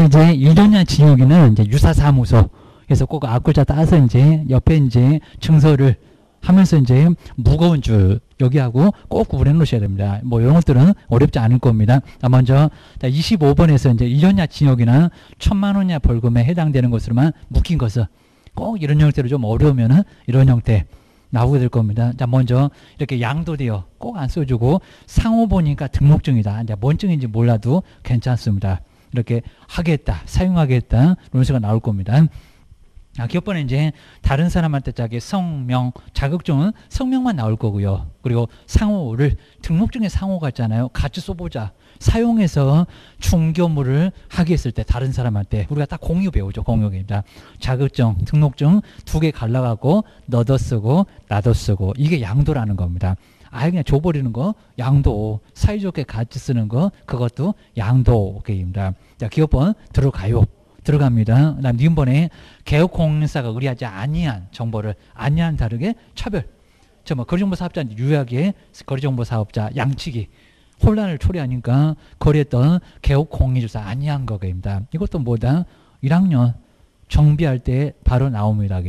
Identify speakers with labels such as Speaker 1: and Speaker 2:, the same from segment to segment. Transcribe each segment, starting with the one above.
Speaker 1: 이제 1년이나 징역이는 이제 유사사무소 그래서 꼭 앞글자 따서 이제 옆에 이제 증서를 하면서 이제 무거운 줄 여기하고 꼭 구분해 놓으셔야 됩니다. 뭐 이런 것들은 어렵지 않을 겁니다. 먼저 25번에서 이제 1년이나 징역이나 1,000만 원 이하 벌금에 해당되는 것으로만 묶인 것은 꼭 이런 형태로 좀 어려우면은 이런 형태 나오게 될 겁니다. 자, 먼저 이렇게 양도되어 꼭 안 써주고 상호 보니까 등록증이다. 이제 뭔 증인지 몰라도 괜찮습니다. 이렇게 하겠다, 사용하겠다 이런 식으로 나올 겁니다. 기업번에 이제 다른 사람한테 자기 성명, 자격증은 성명만 나올 거고요. 그리고 상호를 등록증에 상호가 있잖아요. 같이 써보자. 사용해서 중개업무를 하게 했을 때 다른 사람한테 우리가 딱 공유 배우죠. 공유입니다. 자격증, 등록증 두 개 갈라갖고 너도 쓰고 나도 쓰고 이게 양도라는 겁니다. 아예 그냥 줘버리는 거 양도, 사이좋게 같이 쓰는 거 그것도 양도입니다. 자, 기업번 들어가요. 들어갑니다. 그다음 니은번에 개업공인사가 의뢰하지 아니한 정보를 아니한 다르게 차별. 거래정보사업자 유효하게 거래정보사업자 양측이 혼란을 초래하니까 거래했던 개업공인주사 아니한 거입니다. 이것도 뭐다? 1학년 정비할 때 바로 나옵니다.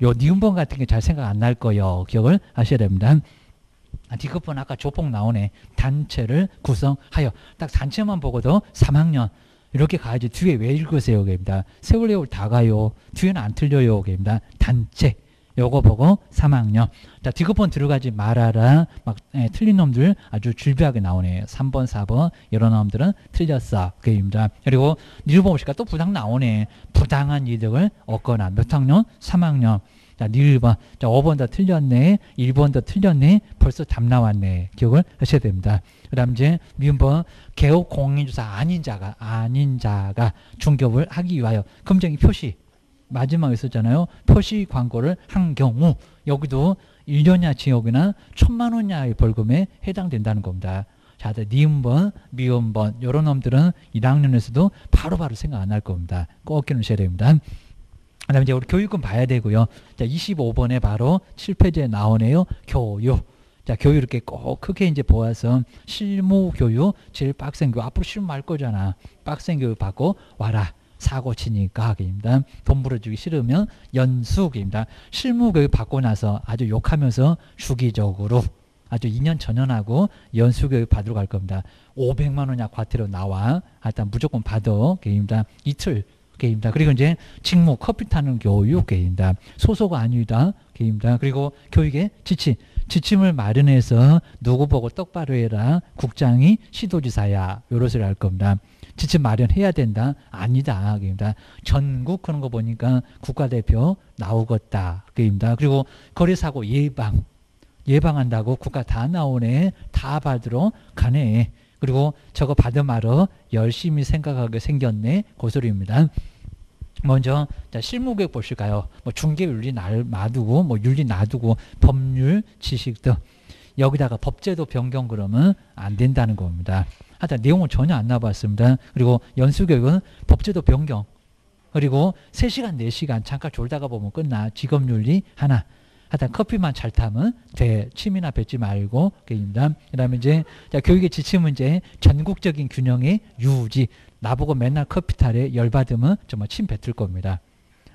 Speaker 1: 요 니은번 같은 게 잘 생각 안 날 거예요. 기억을 하셔야 됩니다. 디귿번 아까 조폭 나오네. 단체를 구성하여 딱 단체만 보고도 3학년 이렇게 가야지. 뒤에 왜 읽으세요? 세월레올 다 가요. 뒤에는 안 틀려요. 단체. 요거 보고 3학년. 자, 디귿번 들어가지 말아라. 막 틀린 놈들 아주 줄비하게 나오네. 3번, 4번 이런 놈들은 틀렸어. 그입니다. 그리고 니은번 보시니까 또 부당 나오네. 부당한 이득을 얻거나. 몇 학년? 3학년. 자, 니은번. 자, 5번 더 틀렸네. 1번 더 틀렸네. 벌써 답 나왔네. 기억을 하셔야 됩니다. 그 다음 이제 미음번 개업 공인주사 아닌 자가 중개업을 하기 위하여 검정이 표시 마지막에 있었잖아요. 표시 광고를 한 경우 여기도 1년이나 징역이나 1,000만 원 이하의 벌금에 해당된다는 겁니다. 자, 니은번, 미음번 이런 놈들은 1학년에서도 바로바로 생각 안 할 겁니다. 꼭 기억하셔야 됩니다. 그 다음에 이제 우리 교육은 봐야 되고요. 자, 25번에 바로 7페이지에 나오네요. 교육. 자, 교육 이렇게 꼭 크게 이제 보아서 실무 교육, 제일 빡센 교육. 앞으로 실무 할 거잖아. 빡센 교육 받고 와라. 사고 치니까 입니다. 돈 물어주기 싫으면 연수입니다. 실무 교육 받고 나서 아주 욕하면서 주기적으로 아주 2년 전연하고 연수 교육 받으러 갈 겁니다. 500만 원이야 과태료 나와. 일단 무조건 받아. 입니다. 이틀. 입니다. 그리고 이제 직무 커피 타는 교육입니다. 소소가 아니다. 입니다. 그리고 교육의 지침을 마련해서 누구 보고 똑바로 해라. 국장이 시도지사야. 요런 소리 할 겁니다. 지침 마련해야 된다. 아니다. 입니다. 전국 그런 거 보니까 국가대표 나오겠다. 입니다. 그리고 거래사고 예방한다고 국가 다 나오네. 다 받으러 가네. 그리고 저거 받아 말어 열심히 생각하게 생겼네. 그 소리입니다. 먼저 자, 실무교육 보실까요? 뭐 중개윤리 놔두고 뭐 윤리 놔두고 법률 지식 등 여기다가 법제도 변경 그러면 안 된다는 겁니다. 하여튼 내용은 전혀 안 나와봤습니다. 그리고 연수교육은 법제도 변경 그리고 3시간 4시간 잠깐 졸다가 보면 끝나. 직업윤리 하나. 하여튼 커피만 잘 타면 돼. 침이나 뱉지 말고. 입니다. 그 다음에 이제 자, 교육의 지침은 이제 전국적인 균형의 유지. 나보고 맨날 커피 타래 열받으면 정말 침 뱉을 겁니다.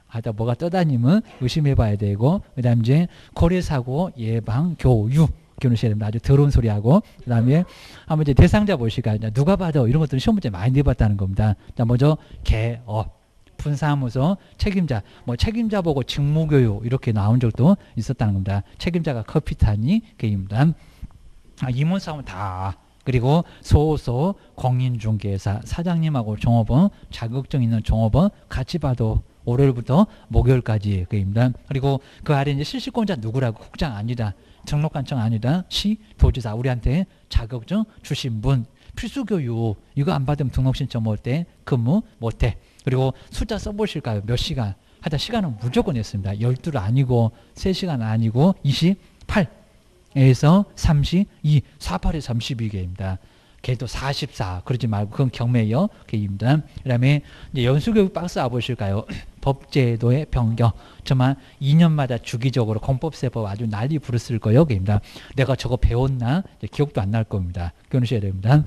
Speaker 1: 하여튼 뭐가 떠다니면 의심해 봐야 되고. 그 다음에 이제 거래사고 예방 교육. 기억하셔야 됩니다. 아주 더러운 소리하고. 그 다음에 한번 이제 대상자 보시까 누가 봐도 이런 것들은 시험 문제 많이 내봤다는 겁니다. 자, 먼저 개업. 분사무소 책임자, 뭐 책임자 보고 직무교육 이렇게 나온 적도 있었다는 겁니다. 책임자가 커피 타니 게임입니다. 임원사원 다. 그리고 소소 공인중개사 사장님하고 종업원 자격증 있는 종업원 같이 봐도 월요일부터 목요일까지 그입니다. 그리고 그 아래 이제 실시권자 누구라고 국장 아니다, 등록관청 아니다, 시 도지사 우리한테 자격증 주신 분 필수교육 이거 안 받으면 등록신청 못 때 근무 못해. 그리고 숫자 써보실까요? 몇 시간? 하여튼 시간은 무조건 했습니다. 12도 아니고 3시간 아니고 28에서 32, 48에서 32개입니다. 걔도 44 그러지 말고 그건 경매요. 걔입니다. 그 다음에 이제 연수교육 박스 와보실까요? 법제도의 변경. 정말 2년마다 주기적으로 공법세법 아주 난리 부르실 거예요. 걔입니다. 내가 저거 배웠나? 기억도 안 날 겁니다. 기억하셔야 됩니다.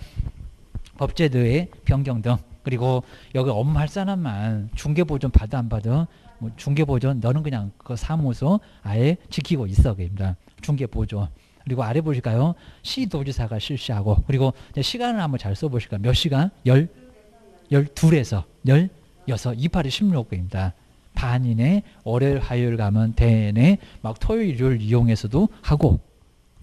Speaker 1: 법제도의 변경 등 그리고 여기 업무할 사람만 중개보존 받아 안 받아? 뭐 중개보존 너는 그냥 그 사무소 아예 지키고 있어 그입니다. 중개보존. 그리고 아래 보실까요? 시도지사가 실시하고 그리고 이제 시간을 한번 잘 써보실까요? 몇 시간? 12에서 16, 28에 16개입니다. 반 이내 월요일 화요일 가면 되네 막 토요일 일요일 이용해서도 하고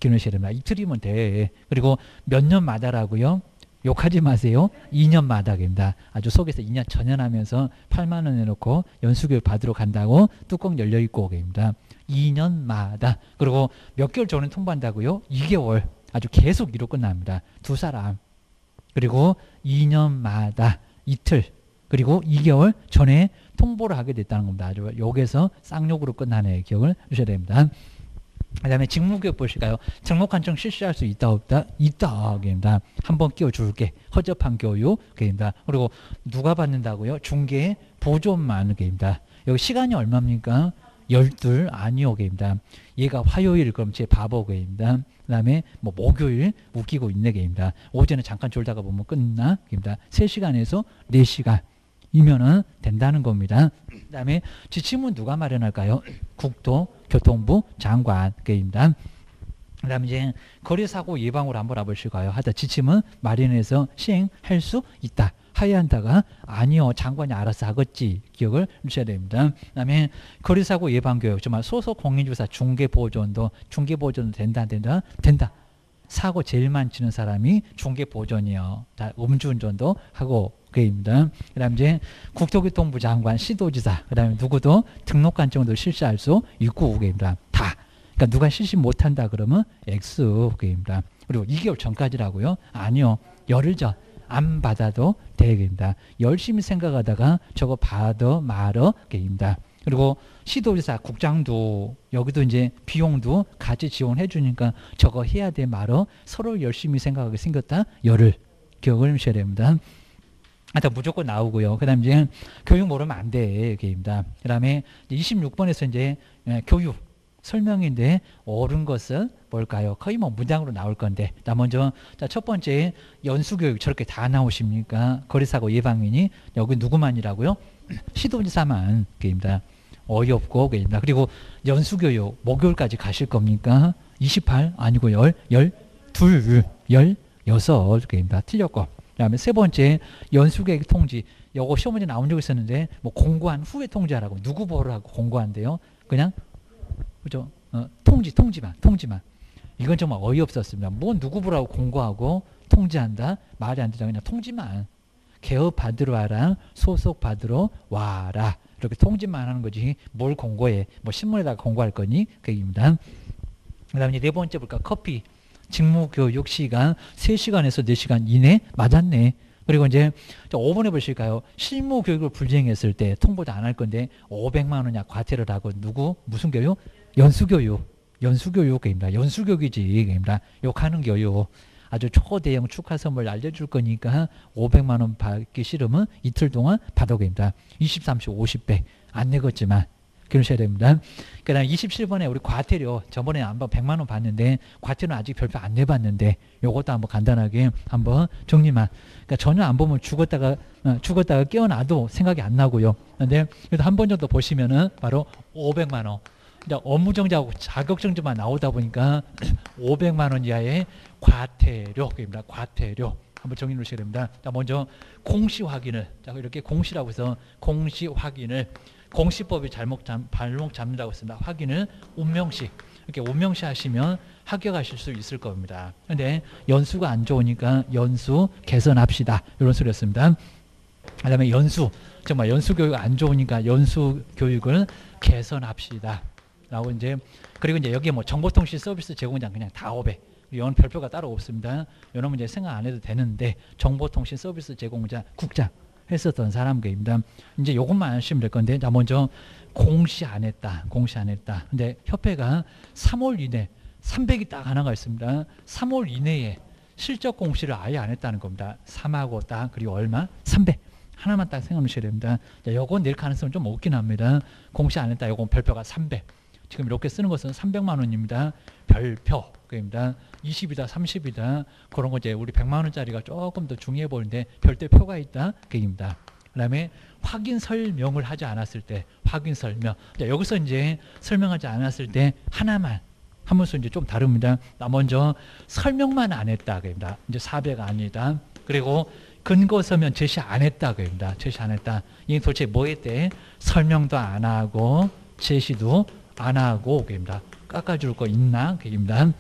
Speaker 1: 기능시에 됩니다. 이틀이면 돼. 그리고 몇 년마다라고요? 욕하지 마세요. 2년마다입니다. 아주 속에서 2년 전연하면서 8만 원 내놓고 연수교육 받으러 간다고 뚜껑 열려있고 오게입니다. 2년마다. 그리고 몇 개월 전에 통보한다고요? 2개월. 아주 계속 이로 끝납니다. 두 사람. 그리고 2년마다 이틀. 그리고 2개월 전에 통보를 하게 됐다는 겁니다. 아주 여기서 쌍욕으로 끝나네. 기억을 주셔야 됩니다. 그 다음에 직무교육 보실까요? 직무관청 실시할 수 있다 없다? 있다. 입니다. 한번 끼워줄게. 허접한 교육. 입니다. 그리고 누가 받는다고요? 중개 보존만. 입니다. 여기 시간이 얼마입니까? 12 아니요. 입니다. 얘가 화요일 그럼 제 바보입니다. 그 다음에 뭐 목요일 웃기고 있네. 입니다. 오전에 잠깐 졸다가 보면 끝나. 입니다. 3시간에서 4시간. 이면은 된다는 겁니다. 그 다음에 지침은 누가 마련할까요? 국토교통부 장관입니다. 그 다음에 이제 거리사고 예방으로 한번 알아보실까요? 하다 지침은 마련해서 시행할 수 있다. 하야 한다가 아니요. 장관이 알아서 하겠지. 기억을 주셔야 됩니다. 그 다음에 거리사고 예방교육 정말 소속 공인주사 중개보존도 된다 안 된다? 된다. 사고 제일 많이 치는 사람이 중개보존이요. 다 음주운전도 하고 그입니다. 그다음 이제 국토교통부 장관, 시도지사, 그다음에 누구도 등록관청도 실시할 수 있고 그입니다. 다. 그러니까 누가 실시 못한다 그러면 X 그입니다. 그리고 2개월 전까지라고요? 아니요. 열흘 전 안 받아도 되겠습니다. 열심히 생각하다가 저거 받아 말어 그입니다. 그리고 시도지사, 국장도 여기도 이제 비용도 같이 지원해 주니까 저거 해야 돼 말어 서로 열심히 생각하게 생겼다. 열흘 기억을 하셔야 됩니다. 하여튼 무조건 나오고요. 그 다음에 이제 교육 모르면 안 돼. 입니다. 그 다음에 26번에서 이제 교육 설명인데 옳은 것은 뭘까요? 거의 뭐 문장으로 나올 건데. 자, 먼저 첫 번째 연수교육 저렇게 다 나오십니까? 거리사고 예방인이 여기 누구만이라고요? 시도지사만. 입니다. 어이없고. 그리고 연수교육 목요일까지 가실 겁니까? 28 아니고 12, 16입니다. 틀렸고. 그 다음에 세 번째 연수계획 통지. 요거 시험문제 나온 적 있었는데 뭐 공고한 후에 통지하라고 누구 보라고 공고한대요. 그냥 그죠? 통지만. 이건 정말 어이없었습니다. 뭐 누구 보라고 공고하고 통지한다? 말이 안 되죠. 그냥 통지만. 개업 받으러 와라. 소속 받으러 와라. 이렇게 통지만 하는 거지. 뭘 공고해? 뭐 신문에다가 공고할 거니? 그 얘기입니다. 그 다음에 네 번째 볼까? 커피. 직무교육 시간 3시간에서 4시간 이내 맞았네. 그리고 이제 5번에 보실까요? 실무교육을 불이행했을 때 통보도 안 할 건데 500만 원이야 과태료를 하고 누구? 무슨 교육? 연수교육입니다. 연수교육이지. 욕하는 교육. 아주 초대형 축하 선물 알려줄 거니까 500만 원 받기 싫으면 이틀 동안 받아오게입니다. 23시 50배 안 내겠지만 그러셔야 됩니다. 그 다음에 27번에 우리 과태료 저번에 한번 100만 원 받는데 과태료는 아직 별표 안 내봤는데 요것도 한번 간단하게 한번 정리만. 그러니까 전혀 안 보면 죽었다가 깨어나도 생각이 안 나고요. 근데 그래도 한 번 정도 보시면은 바로 500만 원. 업무정지하고 자격정지만 나오다 보니까 500만 원 이하의 과태료입니다. 과태료. 한번 정리해 주셔야 됩니다. 자, 먼저 공시 확인을. 자, 이렇게 공시라고 해서 공시 확인을 공시법이 발목 잡는다고 했습니다. 확인을 운명시. 이렇게 운명시 하시면 합격하실 수 있을 겁니다. 근데 연수가 안 좋으니까 연수 개선합시다. 이런 소리였습니다. 그 다음에 연수. 정말 연수 교육 안 좋으니까 연수 교육을 개선합시다. 라고 이제 그리고 이제 여기에 뭐 정보통신 서비스 제공장 그냥 다 500. 이건 별표가 따로 없습니다. 이런 문제 생각 안 해도 되는데 정보통신 서비스 제공자 국장 했었던 사람입니다. 이제 요것만 하시면 될 건데 자 먼저 공시 안 했다. 근데 협회가 3월 이내 300이 딱 하나가 있습니다. 3월 이내에 실적 공시를 아예 안 했다는 겁니다. 3하고 딱 그리고 얼마? 300. 하나만 딱 생각하셔야 됩니다. 자, 요건 낼 가능성은 좀 없긴 합니다. 공시 안 했다. 요건 별표가 300. 지금 이렇게 쓰는 것은 300만 원입니다. 별표 그입니다. 20이다 30이다 그런 거 이제 우리 100만 원짜리가 조금 더 중요해 보이는데 별도표가 있다 그입니다. 그다음에 확인 설명을 하지 않았을 때 확인 설명. 여기서 이제 설명하지 않았을 때 하나만 하면서 이제 좀 다릅니다. 나 먼저 설명만 안 했다 그입니다. 이제 400 아니다. 그리고 근거 서면 제시 안 했다 그입니다. 제시 안 했다. 이게 도대체 뭐 했대? 설명도 안 하고 제시도 안 하고 그입니다. 깎아줄 거 있나 그입니다.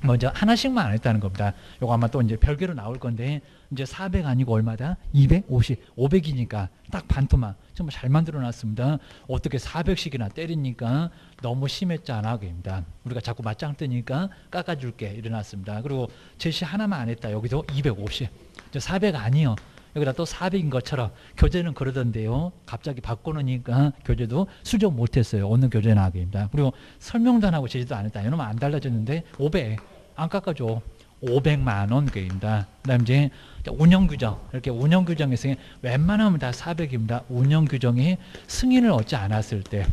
Speaker 1: 먼저 하나씩만 안 했다는 겁니다. 요거 아마 또 이제 별개로 나올 건데 이제 400 아니고 얼마다? 250, 500이니까 딱 반토막. 정말 잘 만들어 놨습니다. 어떻게 400씩이나 때리니까 너무 심했잖아 그입니다. 우리가 자꾸 맞짱 뜨니까 깎아줄게 이래놨습니다. 그리고 제시 하나만 안 했다. 여기도 250. 400 아니요. 여기다 또 400인 것처럼 교재는 그러던데요. 갑자기 바꿔놓으니까 교재도 수정 못했어요. 어느 교재나 하기입니다. 그리고 설명도 안 하고 제시도 안 했다. 이러면 안 달라졌는데 500 안 깎아줘. 500만 원 그입니다. 그다음 이제 운영규정 이렇게 운영규정에서 웬만하면 다 400입니다. 운영규정이 승인을 얻지 않았을 때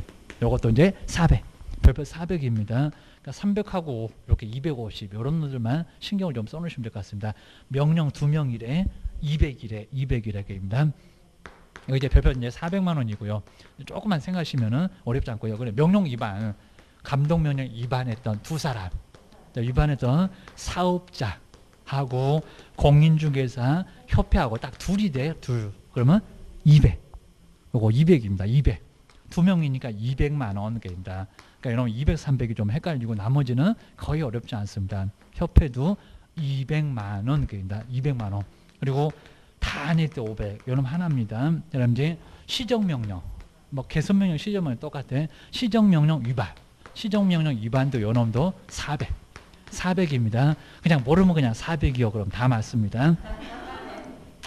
Speaker 1: 이것도 이제 400 별표 400입니다. 그러니까 300하고 이렇게 250 이런 놈들만 신경을 좀 써놓으시면 될 것 같습니다. 명령 2명이래 200이래 그입니다. 여기 이제 별표 이제 400만 원이고요. 조금만 생각하시면은 어렵지 않고요. 그래 명령 위반 감독 명령 위반했던 두 사람 위반했던 사업자하고 공인중개사 협회하고 딱 둘이 돼. 둘. 그러면 200. 요거 200입니다. 200. 두 명이니까 200만 원입니다. 그러니까 여러분 200, 300이 좀 헷갈리고 나머지는 거의 어렵지 않습니다. 협회도 200만 원입니다. 200만 원. 그리고 다 안 했을 때 500. 여러분 하나입니다. 그다음 이제 시정명령. 뭐 개선명령, 시정명령 똑같아. 시정명령 위반. 시정명령 위반도 요놈도 400. 400입니다. 그냥 모르면 그냥 400이요. 그럼 다 맞습니다.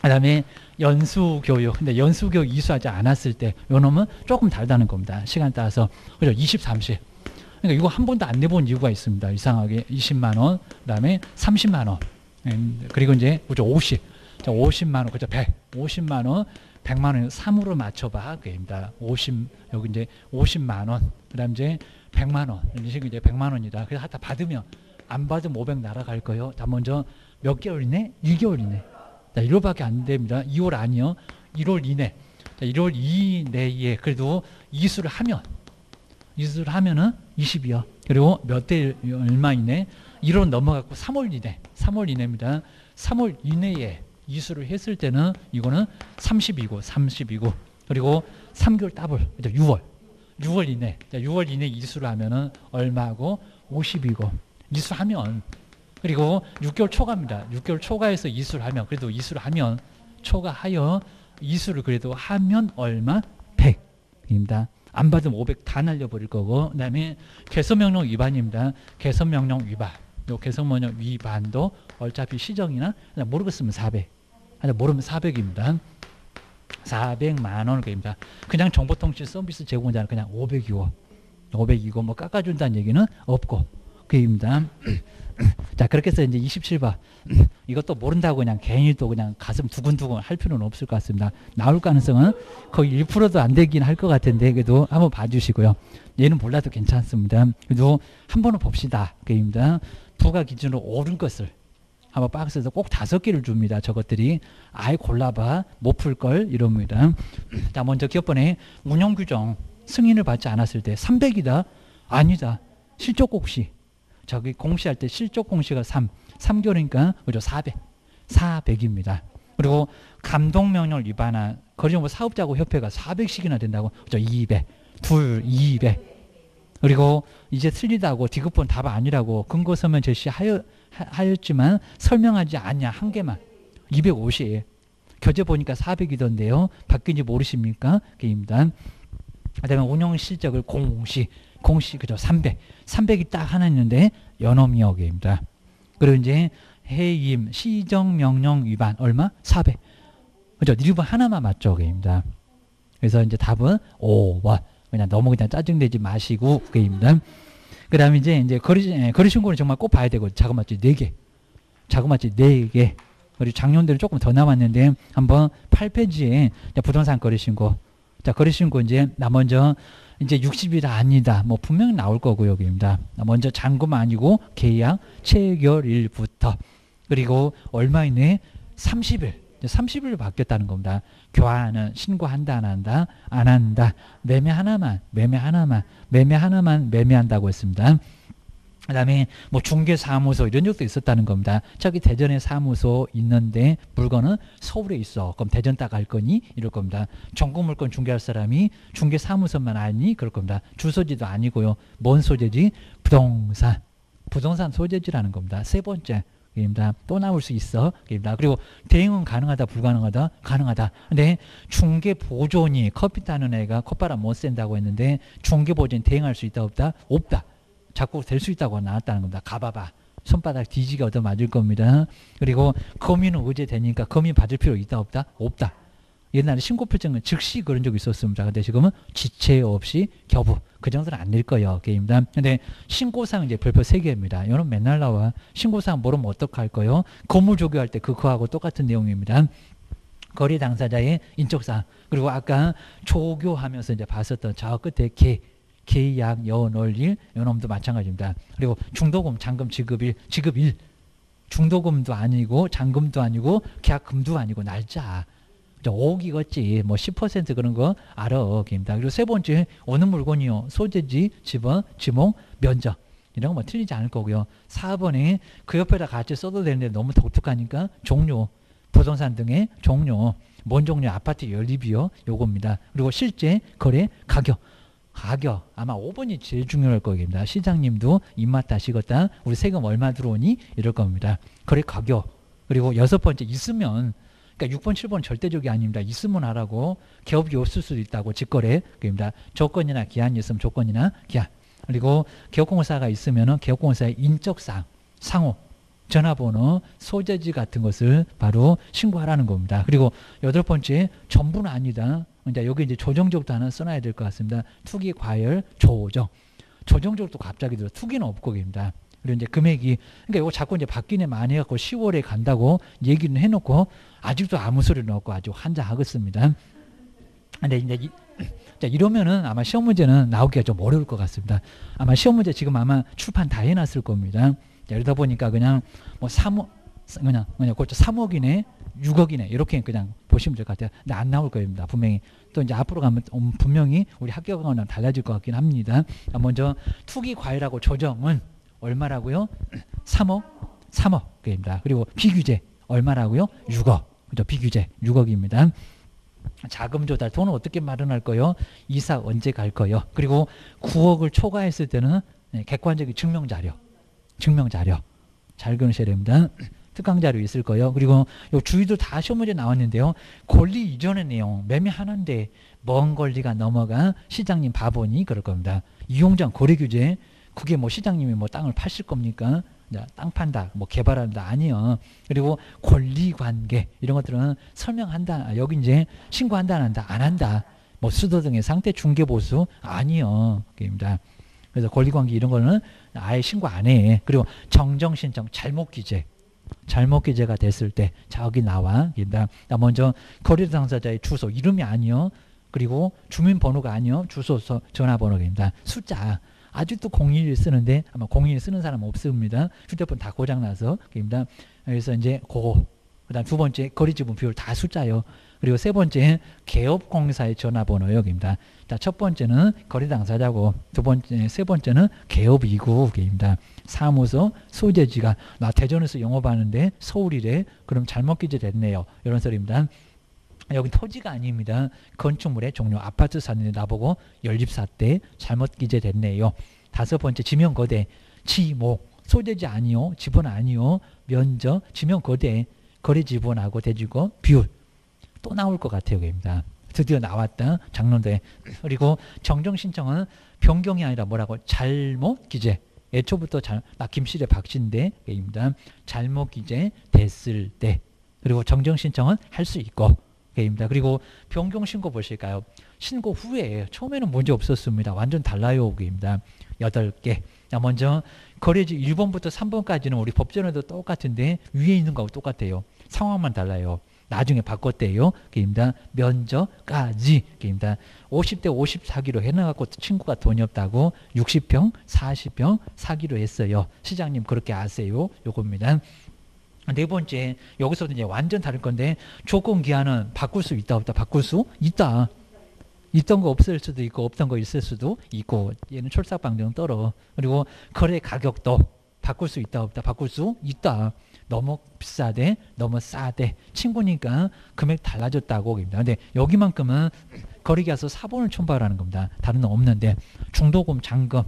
Speaker 1: 그 다음에 연수교육. 근데 연수교육 이수하지 않았을 때 요놈은 조금 다르다는 겁니다. 시간 따라서. 그죠? 20, 30. 그러니까 이거 한 번도 안 내본 이유가 있습니다. 이상하게 20만 원, 그 다음에 30만 원. 그리고 이제 그죠? 50. 자, 50만 원, 그죠? 100. 50만 원, 100만 원 3으로 맞춰봐. 그입니다. 50, 여기 이제 50만 원. 그 다음 이제 100만 원. 이런 식으로 이제 100만 원이다. 그래서 하다 받으면 안 받으면 500 날아갈 거예요. 자, 먼저 몇 개월 이내? 2개월 이내. 자, 1월밖에 안 됩니다. 2월 아니요. 1월 이내. 자, 1월 이내에 그래도 이수를 하면은 20이요. 그리고 몇 대 얼마 이내? 1월 넘어갔고 3월 이내. 3월 이내입니다. 3월 이내에 이수를 했을 때는 이거는 30이고 그리고 3개월 더블. 6월 이내. 자, 6월 이내 이수를 하면은 얼마고? 50이고. 이수하면 그리고 6개월 초과입니다. 6개월 초과해서 이수를 하면 그래도 이수를 하면 초과하여 이수를 그래도 하면 얼마? 100입니다. 안 받으면 500 다 날려버릴 거고 그 다음에 개선명령 위반입니다. 개선명령 위반. 요 개선명령 위반도 어차피 시정이나 그냥 모르겠으면 400. 아니 모르면 400입니다. 400만 원입니다. 그냥 정보통신 서비스 제공자는 그냥 500이고 뭐 깎아준다는 얘기는 없고 그입니다. 자 그렇게 해서 이제 27번 이것도 모른다고 그냥 괜히 또 그냥 가슴 두근두근 할 필요는 없을 것 같습니다. 나올 가능성은 거의 1%도 안 되긴 할 것 같은데 그래도 한번 봐주시고요. 얘는 몰라도 괜찮습니다. 그래도 한번은 봅시다. 그입니다. 부가 기준으로 옳은 것을 한번 박스에서 꼭 5개를 줍니다. 저것들이 아예 골라봐 못 풀걸 이럽니다. 자 먼저 기업번에 운영규정 승인을 받지 않았을 때 300이다 아니다 실적 공시 저기 공시할 때 실적 공시가 3개월이니까 그죠 400입니다. 그리고 감독명령을 위반한 거리정보 사업자고 협회가 400씩이나 된다고 그죠 200 그리고 이제 틀리다고 디귿번 답 아니라고 근거 서면 제시하였지만 설명하지 않냐 한 개만 250 교재 보니까 400이던데요 바뀐지 모르십니까? 그입니다. 그다음에 운영 실적을 공시 그죠 300이 딱 하나 있는데 연업역입니다. 그리고 이제 해임 시정명령 위반 얼마? 400 그죠 1번 하나만 맞죠 그입니다. 그래서 이제 답은 5번 그냥 너무 그냥 짜증내지 마시고 그입니다. 그 다음에 이제 거리신고는 정말 꼭 봐야 되고 자그마치 4개 그리고 작년대로 조금 더 남았는데 한번 8페이지에 부동산 거리신고 자, 거래신고 이제 나 먼저 이제 60일 아니다. 뭐 분명히 나올 거고요. 여기입니다. 먼저 잔금 아니고 계약 체결일부터 그리고 얼마 이내에 30일. 30일로 바뀌었다는 겁니다. 교환은 신고한다 안 한다? 안 한다. 매매 하나만 매매한다고 했습니다. 그 다음에 뭐 중개사무소 이런 적도 있었다는 겁니다. 저기 대전에 사무소 있는데 물건은 서울에 있어. 그럼 대전 딱 갈 거니? 이럴 겁니다. 전국 물건 중개할 사람이 중개사무소만 아니? 그럴 겁니다. 주소지도 아니고요. 뭔 소재지? 부동산 소재지라는 겁니다. 세 번째. 입니다. 또 나올 수 있어. 입니다. 그리고 대행은 가능하다, 불가능하다, 가능하다. 근데 중개 보존이 커피 타는 애가 콧바람 못 쐰다고 했는데 중개 보존 대행할 수 있다, 없다? 없다. 자꾸 될 수 있다고 나왔다는 겁니다. 가봐봐. 손바닥 뒤지게 얻어 맞을 겁니다. 그리고 거미는 의제 되니까 거미 받을 필요 있다, 없다? 없다. 옛날에 신고 필증은 즉시 그런 적이 있었습니다. 근데 지금은 지체 없이 겨부. 그 정도는 안 낼 거예요. 게임다. 근데 신고사항 이제 별표 3개입니다. 이거는 맨날 나와. 신고사항 모르면 어떡할 거예요? 건물 조교할 때 그거하고 똑같은 내용입니다. 거래 당사자의 인적사항. 그리고 아까 조교하면서 이제 봤었던 저 끝에 계약 연월일 요놈도 마찬가지입니다. 그리고 중도금, 잔금, 지급일. 중도금도 아니고 잔금도 아니고 계약금도 아니고 날짜. 5억이겠지. 뭐 10% 그런 거 알아. 입니다. 그리고 세 번째 어느 물건이요? 소재지, 지번, 지목, 면적. 이런 거 뭐 틀리지 않을 거고요. 4번에 그 옆에다 같이 써도 되는데 너무 독특하니까 종료, 부동산 등의 종료. 뭔 종료? 아파트 연립이요. 요겁니다. 그리고 실제 거래 가격 아마 5번이 제일 중요할 겁니다. 시장님도 입맛 다 식었다. 우리 세금 얼마 들어오니? 이럴 겁니다. 거래 가격. 그리고 6번째 있으면 그러니까 6번, 7번 절대적이 아닙니다. 있으면 하라고. 개업이 없을 수도 있다고. 직거래. 그입니다. 조건이나 기한이 있으면 조건이나 기한. 그리고 개업공사가 있으면은 개업공사의 인적사항, 상호, 전화번호, 소재지 같은 것을 바로 신고하라는 겁니다. 그리고 8번째 전부는 아니다. 이제 여기 이제 조정적도 하나 써놔야 될 것 같습니다. 투기, 과열, 조정. 조정적도 갑자기 들어. 투기는 없고 입니다. 그리고 이제 금액이 그러니까 이거 자꾸 이제 바뀌네 많이 해갖고 10월에 간다고 얘기는 해놓고 아직도 아무 소리는 없고 아주 환장하겠습니다. 근데 이제 이러면은 아마 시험 문제는 나오기가 좀 어려울 것 같습니다. 아마 시험 문제 지금 아마 출판 다 해놨을 겁니다. 이러다 보니까 그냥 뭐 3억 그냥 3억이네 6억이네 이렇게 그냥 보시면 될 것 같아요. 근데 안 나올 겁니다. 분명히 또 이제 앞으로 가면 분명히 우리 학교 강화는 달라질 것 같긴 합니다. 먼저 투기 과열하고 조정은 얼마라고요? 3억입니다. 그리고 비규제 얼마라고요? 6억. 그죠? 비규제 6억입니다. 자금 조달 돈은 어떻게 마련할 거요? 이사 언제 갈 거요? 그리고 9억을 초과했을 때는 객관적인 증명자료 잘 그러셔야 됩니다. 특강자료 있을 거예요. 그리고 요 주의도 다 시험 문제 나왔는데요. 권리 이전의 내용 매매하는데 먼 권리가 넘어가 시장님 바보니 그럴 겁니다. 이용장 거래 규제 그게 뭐 시장님이 뭐 땅을 파실 겁니까? 땅 판다, 뭐 개발한다 아니요. 그리고 권리관계 이런 것들은 설명한다. 여기 이제 신고한다 안 한다 안 한다. 뭐 수도 등의 상태 중개보수 아니요. 입니다. 그래서 권리관계 이런 거는 아예 신고 안 해. 그리고 정정신청 잘못 기재가 됐을 때 저기 나와. 먼저 거래 당사자의 주소 이름이 아니요. 그리고 주민번호가 아니요. 주소 전화번호입니다. 숫자. 아직도 011 쓰는데 아마 011 쓰는 사람 없습니다. 휴대폰 다 고장나서. 그래서 이제 그거. 그다음 두 번째 거래지분 비율 다 숫자요. 그리고 세 번째 개업공사의 전화번호 여기입니다. 자, 첫 번째는 거래 당사자고 세 번째는 개업이고 입니다. 사무소 소재지가 나 대전에서 영업하는데 서울이래. 그럼 잘못 기재됐네요. 이런 소리입니다. 여기 토지가 아닙니다. 건축물의 종류. 아파트 사는데 나보고 연립사 때 잘못 기재됐네요. 다섯 번째 지명거대. 지목. 소재지 아니요. 지분 아니요. 면적. 지명거대. 거래 지분하고 대지고 비율. 또 나올 것 같아요. 여기입니다. 드디어 나왔다. 장로대. 그리고 정정신청은 변경이 아니라 뭐라고? 잘못 기재. 애초부터 나 김씨래 박씨인데 입니다. 잘못 기재 됐을 때. 그리고 정정신청은 할 수 있고. 입니다. 그리고 변경 신고 보실까요? 신고 후에 처음에는 문제 없었습니다. 완전 달라요. 입니다. 8개. 자, 먼저 거래지 1번부터 3번까지는 우리 법전에도 똑같은데 위에 있는 거하고 똑같아요. 상황만 달라요. 나중에 바꿨대요. 그입니다. 면적까지. 그입니다. 50대 50 사기로 해놔갖고 친구가 돈이 없다고 60평, 40평 사기로 했어요. 시장님 그렇게 아세요? 요겁니다. 네 번째, 여기서도 이제 완전 다를 건데 조건 기한은 바꿀 수 있다 없다? 바꿀 수 있다. 있던 거 없을 수도 있고 없던 거 있을 수도 있고 얘는 철삭방정 떨어. 그리고 거래 가격도 바꿀 수 있다 없다? 바꿀 수 있다. 너무 비싸대 너무 싸대 친구니까 금액 달라졌다고 입니다. 근데 여기만큼은 거래기한서 사본을 첨부하라는 겁니다. 다른 건 없는데 중도금 잔금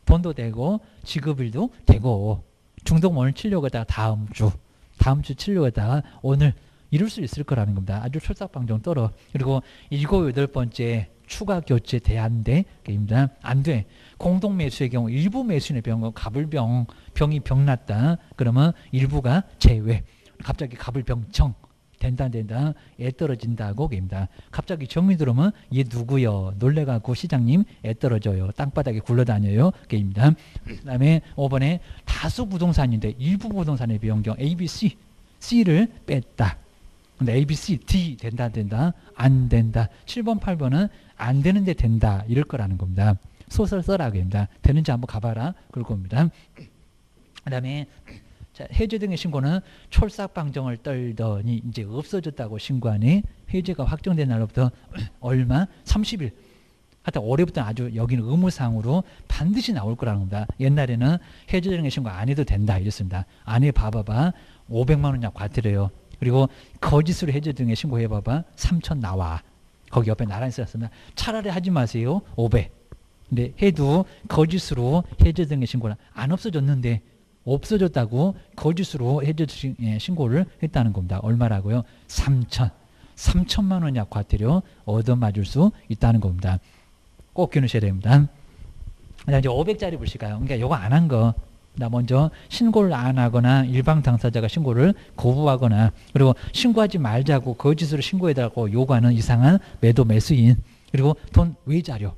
Speaker 1: 돈도 되고 지급일도 되고 중도금 오늘 치려고 하다가 다음 주 치려고 하다가 오늘 이룰 수 있을 거라는 겁니다. 아주 철삭방정 떨어. 그리고 7, 8번째 추가 교체 대안돼 입니다. 안 돼. 공동 매수의 경우 일부 매수인의 병은 갑을병 병이 병났다. 그러면 일부가 제외. 갑자기 갑을병청 된다 애 떨어진다고 입니다. 갑자기 정이 들어오면 얘 누구요? 놀래가고 시장님 애 떨어져요. 땅바닥에 굴러다녀요. 입니다. 그다음에 5번에 다수 부동산인데 일부 부동산의 변경 A, B, C를 뺐다. 근데 A, B, C, D 된다 안 된다. 7번 8번은 안 되는데 된다 이럴 거라는 겁니다. 소설 써라고 합니다. 되는지 한번 가봐라 그럴 겁니다. 그 다음에 해제 등의 신고는 철삭방정을 떨더니 이제 없어졌다고 신고하니 해제가 확정된 날로부터 얼마? 30일. 하여튼 올해부터는 아주 여기는 의무상으로 반드시 나올 거라는 겁니다. 옛날에는 해제 등의 신고 안 해도 된다 이랬습니다. 안 해 봐봐봐 500만 원이나 과태료요. 그리고 거짓으로 해제 등의 신고해봐봐 3천 나와. 거기 옆에 나란히 썼습니다. 차라리 하지 마세요 500. 근데 해도 거짓으로 해제 등의 신고는 안 없어졌는데 없어졌다고 거짓으로 해제 신고를 했다는 겁니다. 얼마라고요? 3천만 원약 과태료 얻어맞을 수 있다는 겁니다. 꼭 기억하셔야 됩니다. 이제 500짜리 보실까요? 그러니까 요거 안 한 거. 나 먼저 신고를 안 하거나 일방 당사자가 신고를 거부하거나 그리고 신고하지 말자고 거짓으로 신고해달라고 요구하는 이상한 매도 매수인 그리고 돈 외자료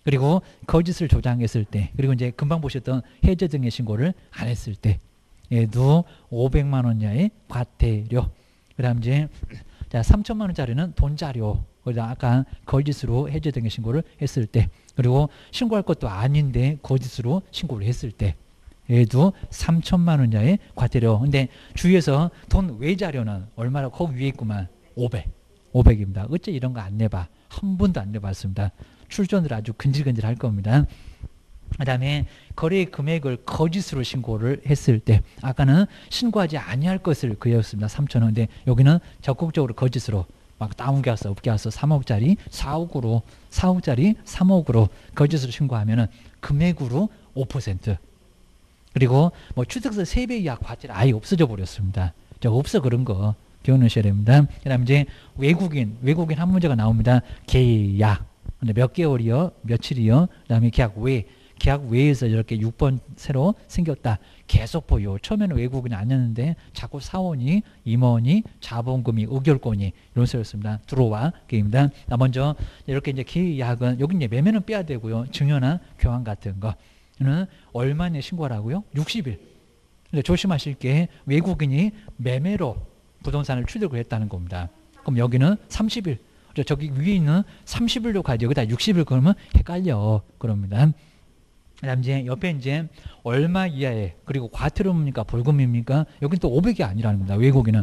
Speaker 1: 그리고 거짓을 조장했을 때 그리고 이제 금방 보셨던 해제 등의 신고를 안 했을 때 얘도 500만 원 이하의 과태료. 그다음 이제 자 3천만 원짜리는 돈자료. 그다음 아까 거짓으로 해제 등의 신고를 했을 때 그리고 신고할 것도 아닌데 거짓으로 신고를 했을 때 얘도 3천만 원 이하의 과태료. 근데 주위에서 돈 외자료는 얼마나 거기 위에 있구만 500입니다. 어째 이런 거 안 내봐. 한 번도 안 내봤습니다. 출전을 아주 근질근질 할 겁니다. 그 다음에 거래 금액을 거짓으로 신고를 했을 때 아까는 신고하지 아니할 것을 그였습니다. 3천 원. 근데 여기는 적극적으로 거짓으로 막 다운게 왔어 업게 왔어 3억짜리 4억짜리 3억으로 거짓으로 신고하면은 금액으로 5% 그리고 뭐 취득세 3배 이하 과태료 아예 없어져 버렸습니다. 저 없어 그런 거 기억하셔야 됩니다. 그 다음 이제 외국인 한 문제가 나옵니다. 계약 근데 몇 개월이요? 며칠이요? 그 다음에 계약 외에서 이렇게 6번 새로 생겼다. 계속 보유. 처음에는 외국인이 아니었는데 자꾸 사원이, 임원이, 자본금이, 의결권이 이런 소리였습니다. 들어와. 게임입니다. 먼저 이렇게 이제 계약은 여기 이제 매매는 빼야 되고요. 증여나 교환 같은 거는 얼마에 신고하라고요? 60일. 근데 조심하실 게 외국인이 매매로 부동산을 취득을 했다는 겁니다. 그럼 여기는 30일. 저기 위에 있는 30일로 가죠. 여기다 60일 그러면 헷갈려. 그럽니다. 그다음 이제 옆에 이제 얼마 이하에 그리고 과태료입니까 벌금입니까? 여기는 또 500이 아니라는 겁니다. 외국인은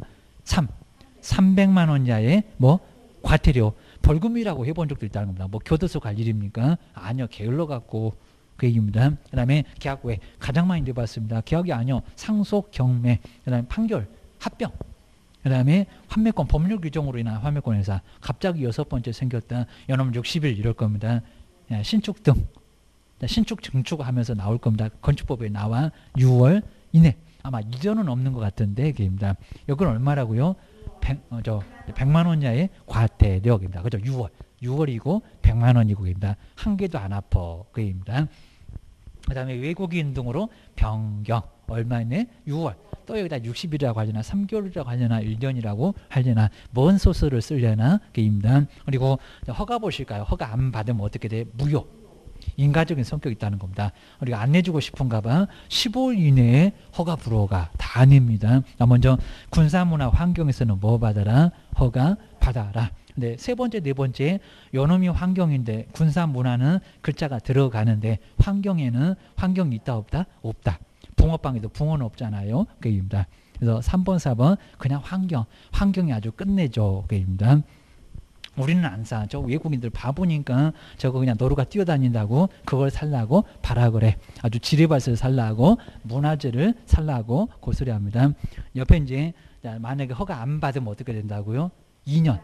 Speaker 1: 300만 원 이하의 뭐 과태료 벌금이라고 해본 적도 있다는 겁니다. 뭐 교도소 갈 일입니까? 아니요. 게을러 갖고 그 얘기입니다. 그다음에 계약 외 가장 많이 내봤습니다. 계약이 아니요. 상속 경매 그다음에 판결 합병 그 다음에 환매권 법률 규정으로 인한 환매권 회사 갑자기 6번째 생겼다. 연놈 60일 이럴 겁니다. 신축 등 신축 증축하면서 나올 겁니다. 건축법에 나와 6월 이내 아마 이전은 없는 것 같은데 그입니다. 여기는 얼마라고요? 100만 원 이하의 과태료입니다. 그죠? 6월이고 100만 원이고 입니다. 한 개도 안 아파 그입니다. 그 다음에 외국인 등으로 변경 얼마네? 6월 또 여기다 60일이라고 하려나 3개월이라고 하려나 1년이라고 하려나 뭔 소설을 쓰려나 그입니다. 그리고 허가 보실까요? 허가 안 받으면 어떻게 돼? 무효. 인가적인 성격이 있다는 겁니다. 우리가 안 내주고 싶은가 봐. 15일 이내에 허가 불허가 다 아닙니다. 먼저 군사문화 환경에서는 뭐 받아라? 허가 받아라. 근데 세 번째, 네 번째 요놈이 환경인데 군사문화는 글자가 들어가는데 환경에는 환경이 있다 없다? 없다. 붕어빵에도 붕어는 없잖아요. 그입니다. 그래서 3번, 4번 그냥 환경이 아주 끝내줘. 그입니다. 우리는 안 사. 저 외국인들 바보니까 저거 그냥 노루가 뛰어다닌다고 그걸 살라고 발악을 해. 아주 지뢰밭을 살라고 문화재를 살라고 고소리합니다. 옆에 이제 만약에 허가 안 받으면 어떻게 된다고요? 2년.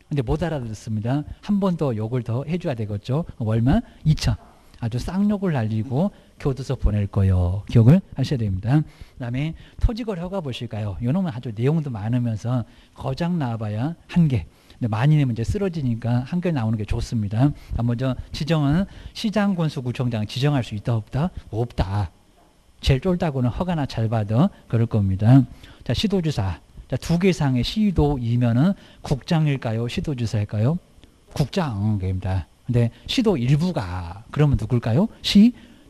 Speaker 1: 근데 못 알아듣습니다. 한 번 더 욕을 더 해줘야 되겠죠. 얼마? 2천. 아주 쌍욕을 날리고 교도소 보낼 거요. 기억을 하셔야 됩니다. 그 다음에 토지거래 허가 보실까요? 이놈은 아주 내용도 많으면서 거장 나와봐야 한 개. 근데 많이 내면 이제 쓰러지니까 한 개 나오는 게 좋습니다. 먼저 지정은 시장, 군수, 구청장 지정할 수 있다 없다? 없다. 제일 쫄다고는 허가나 잘 받아 그럴 겁니다. 자, 시도지사. 자, 2개 이상의 시도이면은 국장일까요? 시도지사일까요? 국장입니다. 근데 시도 일부가 그러면 누굴까요?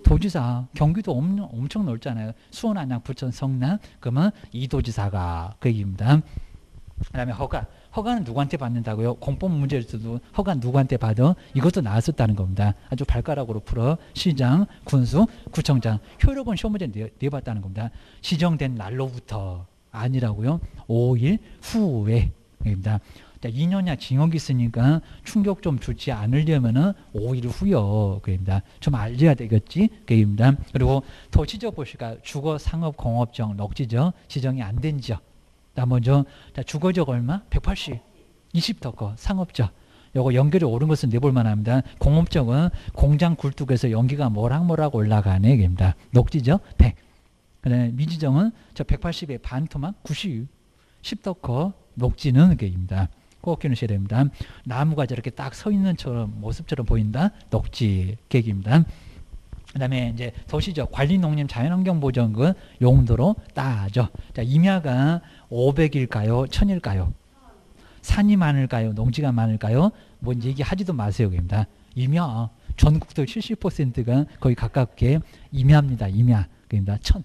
Speaker 1: 도지사. 경기도 엄청 넓잖아요. 수원, 안양, 부천, 성남. 그러면 이도지사가 그 얘기입니다. 그 다음에 허가는 누구한테 받는다고요? 공법 문제에서도 허가 누구한테 받아? 이것도 나왔었다는 겁니다. 아주 발가락으로 풀어. 시장, 군수, 구청장. 효력은 시험 문제 내봤다는 겁니다. 지정된 날로부터 아니라고요. 5일 후에입니다. 2년이나 징역이 있으니까 충격 좀 주지 않으려면은 5일 후요. 그입니다. 좀 알려야 되겠지. 그입니다. 그리고 도지적 보실까요? 주거, 상업, 공업적, 넉지적 지정이 안 된 지역. 먼저 주거적 얼마? 180. 20더 상업적. 요거 연결이 옳은 것은 내볼 만합니다. 공업적은 공장 굴뚝에서 연기가 모락모락 올라가네. 입니다. 녹지적 100. 그다음에 미지정은 저 180에 반토막 90. 10더 녹지는 게입니다. 꼭 기억하셔야 됩니다. 나무가 저렇게 딱 서 있는 모습처럼 보인다. 녹지 계획입니다. 그다음에 이제 도시적 관리 농림 자연환경 보전은 용도로 따져. 자, 임야가 500일까요? 1000일까요? 산이 많을까요? 농지가 많을까요? 뭐 얘기하지도 마세요. 입니다. 임야 전국도 70%가 거의 가깝게 임야입니다. 임야. 그입니다. 1000.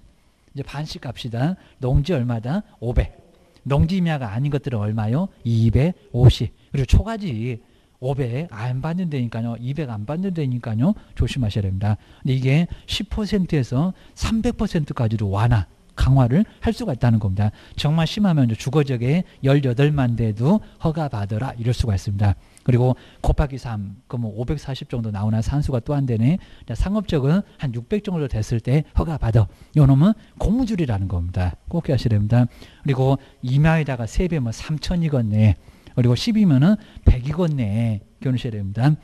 Speaker 1: 이제 반씩 갑시다. 농지 얼마다? 500. 농지 임야가 아닌 것들은 얼마요? 250. 그리고 초가지 500 안 받는다니까요. 200 안 받는다니까요. 조심하셔야 됩니다. 근데 이게 10%에서 300%까지도 완화, 강화를 할 수가 있다는 겁니다. 정말 심하면 주거적에 18만 대도 허가 받으라 이럴 수가 있습니다. 그리고 곱하기 3, 그러면 540 정도 나오나 산수가 또 안 되네. 상업적은 한 600 정도 됐을 때 허가 받아. 요놈은 고무줄이라는 겁니다. 꼭 기억하셔야 됩니다. 그리고 임야에다가 3배면 3,000이겠네. 그리고 10이면은 100이겠네. 기억하셔야 됩니다.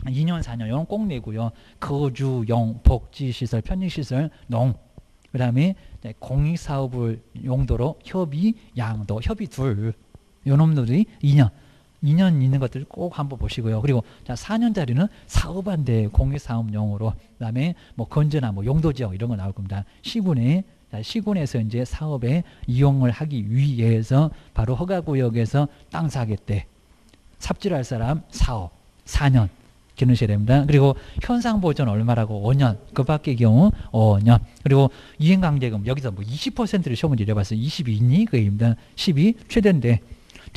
Speaker 1: 2년, 4년 이건 꼭 내고요. 거주, 용, 복지시설, 편익시설, 농. 그 다음에 공익사업을 용도로 협의, 양도, 협의 둘. 요놈들이 2년 있는 것들 꼭 한번 보시고요. 그리고 자 4년짜리는 사업한데 공익사업용으로. 그다음에 뭐 건전한 뭐 용도지역 이런 거 나올 겁니다. 시군에서 이제 사업에 이용을 하기 위해서 바로 허가구역에서 땅 사겠대. 삽질할 사람 사업 4년 기능셔야 됩니다. 그리고 현상보전 얼마라고? 5년. 그 밖의 경우 5년. 그리고 이행강제금 여기서 뭐 20%를 시험을 내려봤어요. 22니? 그입니다. 12 최대인데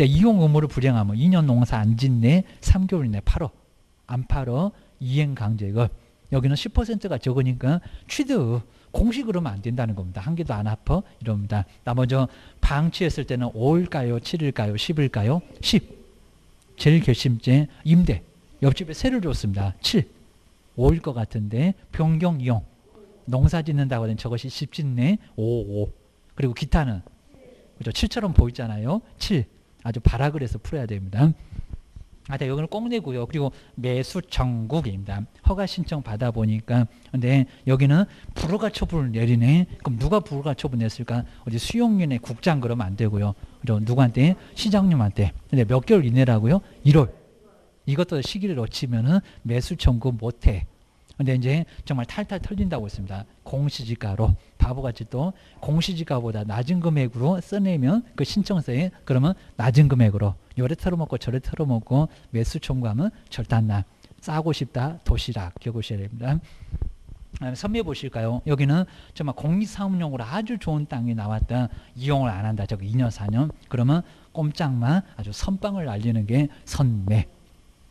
Speaker 1: 이용 의무를 불이행하면 2년 농사 안 짓네 3개월 이내 팔어. 안 팔어 이행강제금. 여기는 10%가 적으니까 취득 공식으로 하면 안 된다는 겁니다. 한 개도 안 아파 이럽니다. 먼저 방치했을 때는 5일까요? 7일까요? 10일까요? 10. 제일 결심제 임대. 옆집에 세를 줬습니다. 7. 5일 것 같은데 변경 이용. 농사 짓는다고 하면 저것이 집 짓네 5. 그리고 기타는 그죠? 7처럼 보이잖아요. 7. 아주 발악을 해서 풀어야 됩니다. 여기는 꼭 내고요. 그리고 매수 청구입니다. 허가 신청 받아보니까 근데 여기는 불허가 처분을 내리네. 그럼 누가 불허가 처분 냈을까? 어디 수용인의 국장 그러면 안 되고요. 그리고 누구한테? 시장님한테. 근데 몇 개월 이내라고요? 1월. 이것도 시기를 놓치면은 매수 청구 못해. 근데 이제 정말 탈탈 털린다고 했습니다. 공시지가로 바보같이 또 공시지가보다 낮은 금액으로 써내면 그 신청서에 그러면 낮은 금액으로 요래 털어먹고 저래 털어먹고 매수 청구하면 절단나. 싸고 싶다. 도시락 기억하셔야 됩니다. 선미해 보실까요? 여기는 정말 공익사업용으로 아주 좋은 땅이 나왔다. 이용을 안 한다. 저기 2년 4년. 그러면 꼼짝마 아주 선빵을 날리는 게 선매.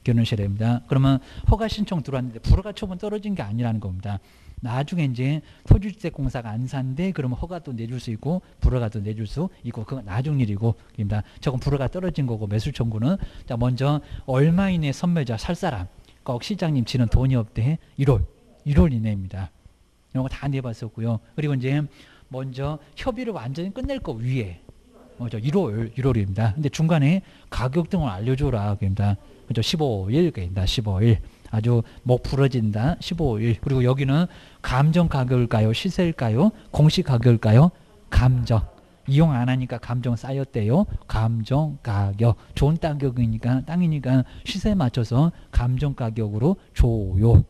Speaker 1: 기억하셔야 됩니다. 그러면 허가 신청 들어왔는데 불허가 처분 떨어진 게 아니라는 겁니다. 나중에 이제 토지주택공사가 안 산데 그러면 허가도 내줄 수 있고 불허가도 내줄 수 있고 그건 나중 일이고 입니다. 저건 불허가 떨어진 거고 매수 청구는 자 먼저 얼마 이내 선매자 살 사람 꼭 시장님 지는 돈이 없대 1월 이내입니다. 이런 거 다 내봤었고요. 그리고 이제 먼저 협의를 완전히 끝낼 거 위에 먼저 1월입니다. 근데 중간에 가격 등을 알려줘라 그입니다. 그죠? 15일 그입니다. 15일. 아주 목 부러진다. 15일. 그리고 여기는 감정 가격일까요? 시세일까요? 공시 가격일까요? 감정. 이용 안 하니까 감정 쌓였대요. 감정 가격. 좋은 땅이니까 시세에 맞춰서 감정 가격으로 줘요.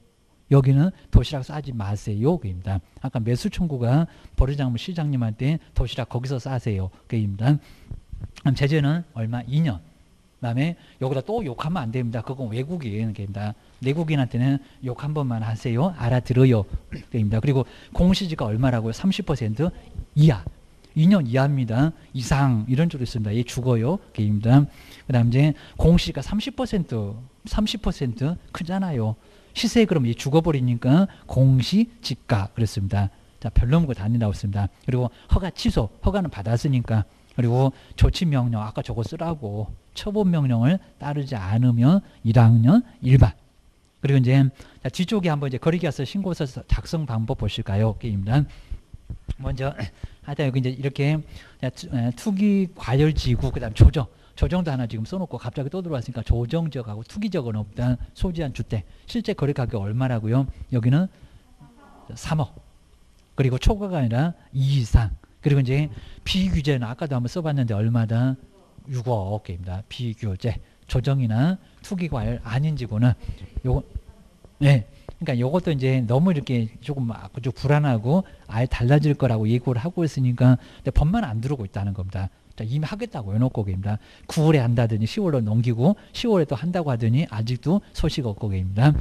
Speaker 1: 여기는 도시락 싸지 마세요. 그입니다. 아까 매수 청구가 버르장물 시장님한테 도시락 거기서 싸세요. 그입니다. 제재는 얼마? 2년. 그다음에 여기다 또 욕하면 안 됩니다. 그건 외국인입니다. 내국인한테는 욕 한 번만 하세요. 알아들어요. 입니다. 그리고 공시지가 얼마라고요? 30% 이하. 2년 이하입니다. 이상 이런 쪽도 있습니다. 얘 죽어요. 입니다. 그다음 이제 공시지가 30% 크잖아요. 시세 그럼 얘 죽어버리니까 공시지가 그랬습니다. 자 별로 거 다 나왔습니다. 그리고 허가 취소. 허가는 받았으니까. 그리고 조치명령 아까 저거 쓰라고 처분명령을 따르지 않으면 1학년 1반. 그리고 이제 자, 뒤쪽에 한번 이제 거리계약서 신고서 작성 방법 보실까요? 게임단 먼저 하여튼 여기 이제 이렇게 투기 과열지구 그다음 조정도 하나 지금 써놓고 갑자기 또 들어왔으니까 조정지역하고 투기지역은 없다. 소지한 주택 실제 거래 가격 얼마라고요? 여기는 3억. 그리고 초과가 아니라 2 이상. 그리고 이제 비규제는 아까도 한번 써봤는데 얼마다? 6억 개입니다. 비규제 조정이나 투기과열 아닌 지구는 요거 네. 그러니까 요것도 이제 너무 이렇게 조금 불안하고 아예 달라질 거라고 예고를 하고 있으니까 근데 법만 안 들어오고 있다는 겁니다. 자, 이미 하겠다고 해놓고 계십니다. 9월에 한다더니 10월로 넘기고 10월에 또 한다고 하더니 아직도 소식 없고 계십니다.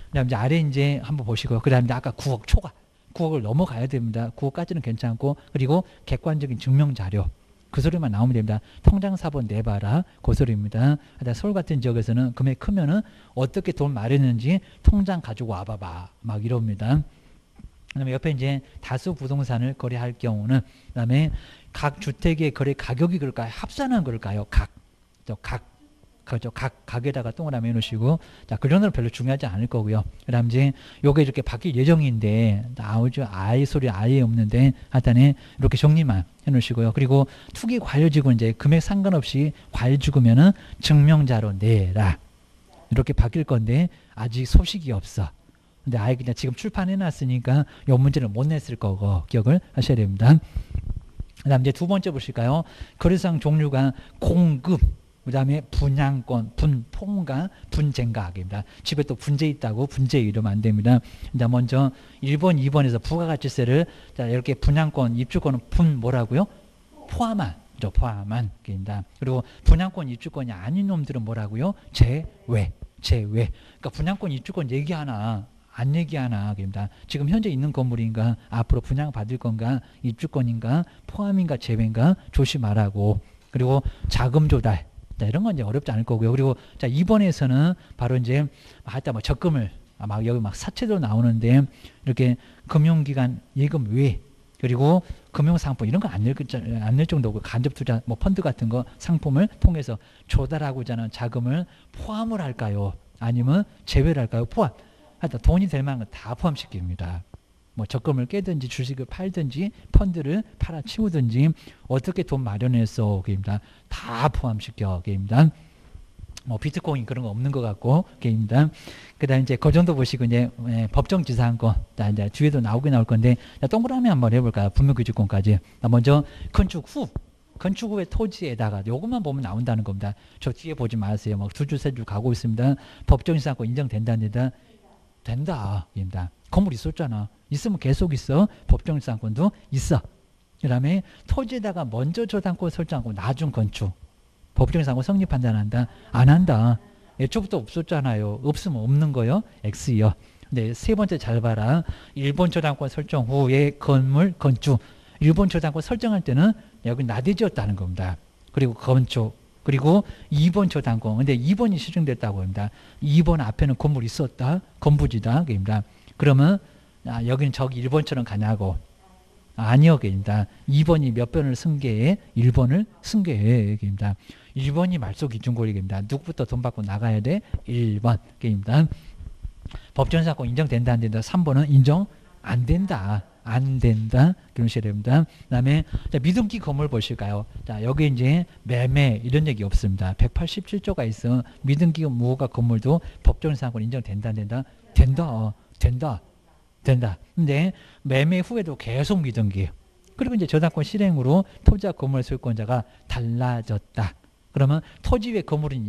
Speaker 1: 그다음 이제 아래 이제 한번 보시고요. 그다음에 아까 9억 초과 9억을 넘어가야 됩니다. 9억까지는 괜찮고 그리고 객관적인 증명 자료 그 소리만 나오면 됩니다. 통장 사본 내봐라 그 소리입니다. 서울 같은 지역에서는 금액 크면은 어떻게 돈 마련했는지 통장 가지고 와봐봐 막 이럽니다. 그다음에 옆에 이제 다수 부동산을 거래할 경우는 그다음에 각 주택의 거래 가격이 그럴까요? 합산한 걸까요? 각 각에다가 동그라미 해놓으시고 자, 그 정도는 별로 중요하지 않을 거고요. 그다음 이제 요게 이렇게 바뀔 예정인데 나오죠. 아예 소리 아예 없는데 하여튼 이렇게 정리만 해놓으시고요. 그리고 투기 과열지구 이제 금액 상관없이 과열지구면은 증명자로 내라 이렇게 바뀔 건데 아직 소식이 없어. 근데 아예 그냥 지금 출판해놨으니까 요 문제는 못 냈을 거고 기억을 하셔야 됩니다. 그다음 이제 두 번째 보실까요? 거래상 종류가 공급 그 다음에 분양권, 분포가 분쟁가입니다. 집에 또 분재 있다고 분재 이러면 안 됩니다. 자, 먼저 1번, 2번에서 부가가치세를 자, 이렇게 분양권, 입주권은 뭐라고요? 포함한. 포함한입니다. 그리고 분양권, 입주권이 아닌 놈들은 뭐라고요? 제외. 그러니까 분양권, 입주권 얘기하나 안 얘기하나 입니다. 지금 현재 있는 건물인가 앞으로 분양받을 건가 입주권인가 포함인가 제외인가 조심하라고. 그리고 자금 조달. 자, 이런 건 이제 어렵지 않을 거고요. 그리고 자, 2번에서는 바로 이제 하여튼 뭐 적금을 막 여기 막 사채도 나오는데 이렇게 금융기관 예금 외 그리고 금융상품 이런 거 안 낼 정도고 간접투자 뭐 펀드 같은 거 상품을 통해서 조달하고자 하는 자금을 포함을 할까요? 아니면 제외를 할까요? 포함. 하여튼 돈이 될 만한 건 다 포함시킵니다. 뭐 적금을 깨든지 주식을 팔든지 펀드를 팔아치우든지 어떻게 돈 마련해서 게임다 다 포함시켜 게임다. 뭐 비트코인 그런 거 없는 것 같고 게임다. 그다음 이제 그 정도 보시고 이제 법정지상권 이제 뒤에도 나오긴 나올 건데 동그라미 한번 해볼까요? 분묘규칙권까지. 먼저 건축 후의 토지에다가 요것만 보면 나온다는 겁니다. 저 뒤에 보지 마세요. 막 두 줄 세 줄 가고 있습니다. 법정지상권 인정된답니다. 된다. 입니다. 건물 있었잖아. 있으면 계속 있어. 법정지상권도 있어. 그 다음에 토지에다가 먼저 저당권 설정하고 나중 건축. 법정지상권 성립 판단한다. 안 한다. 애초부터 없었잖아요. 없으면 없는 거요. X요. 네, 세 번째 잘 봐라. 1번 저당권 설정 후에 건물, 건축. 1번 저당권 설정할 때는 여기 나대지였다는 겁니다. 그리고 건축. 그리고 2번 저당권. 근데 2번이 실행됐다고 합니다. 2번 앞에는 건물이 있었다. 건부지다. 그입니다. 그러면 여기는 저기 1번처럼 가냐고. 아니요. 그입니다. 2번이 몇 번을 승계해? 1번을 승계해. 그입니다. 1번이 말소 기준권리입니다. 누구부터 돈 받고 나가야 돼? 1번. 그입니다. 법정사건 인정된다 안 된다. 3번은 인정 안 된다. 안 된다. 그러셔야 됩니다. 그다음에 미등기 건물 보실까요? 자, 여기 이제 매매 이런 얘기 없습니다. 187조가 있어. 미등기 무허가 건물도 법정사건 인정된다 안 된다. 된다. 된다. 된다. 근데 매매 후에도 계속 미등기. 그리고 이제 저당권 실행으로 토지와 건물 소유권자가 달라졌다. 그러면 토지 위에 건물은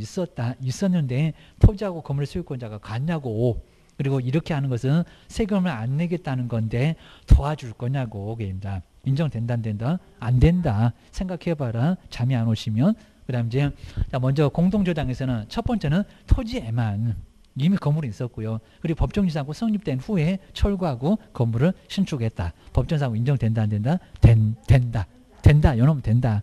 Speaker 1: 있었는데 토지하고 건물 소유권자가 같냐고. 그리고 이렇게 하는 것은 세금을 안 내겠다는 건데 도와줄 거냐고. 그입니다. 인정된다 안 된다? 안 된다. 생각해봐라. 잠이 안 오시면. 그 다음 이제 먼저 공동저당에서는 첫 번째는 토지에만 이미 건물이 있었고요. 그리고 법정지상권 성립된 후에 철거하고 건물을 신축했다. 법정지상권 인정된다 안 된다? 된다. 된다. 요놈 된다.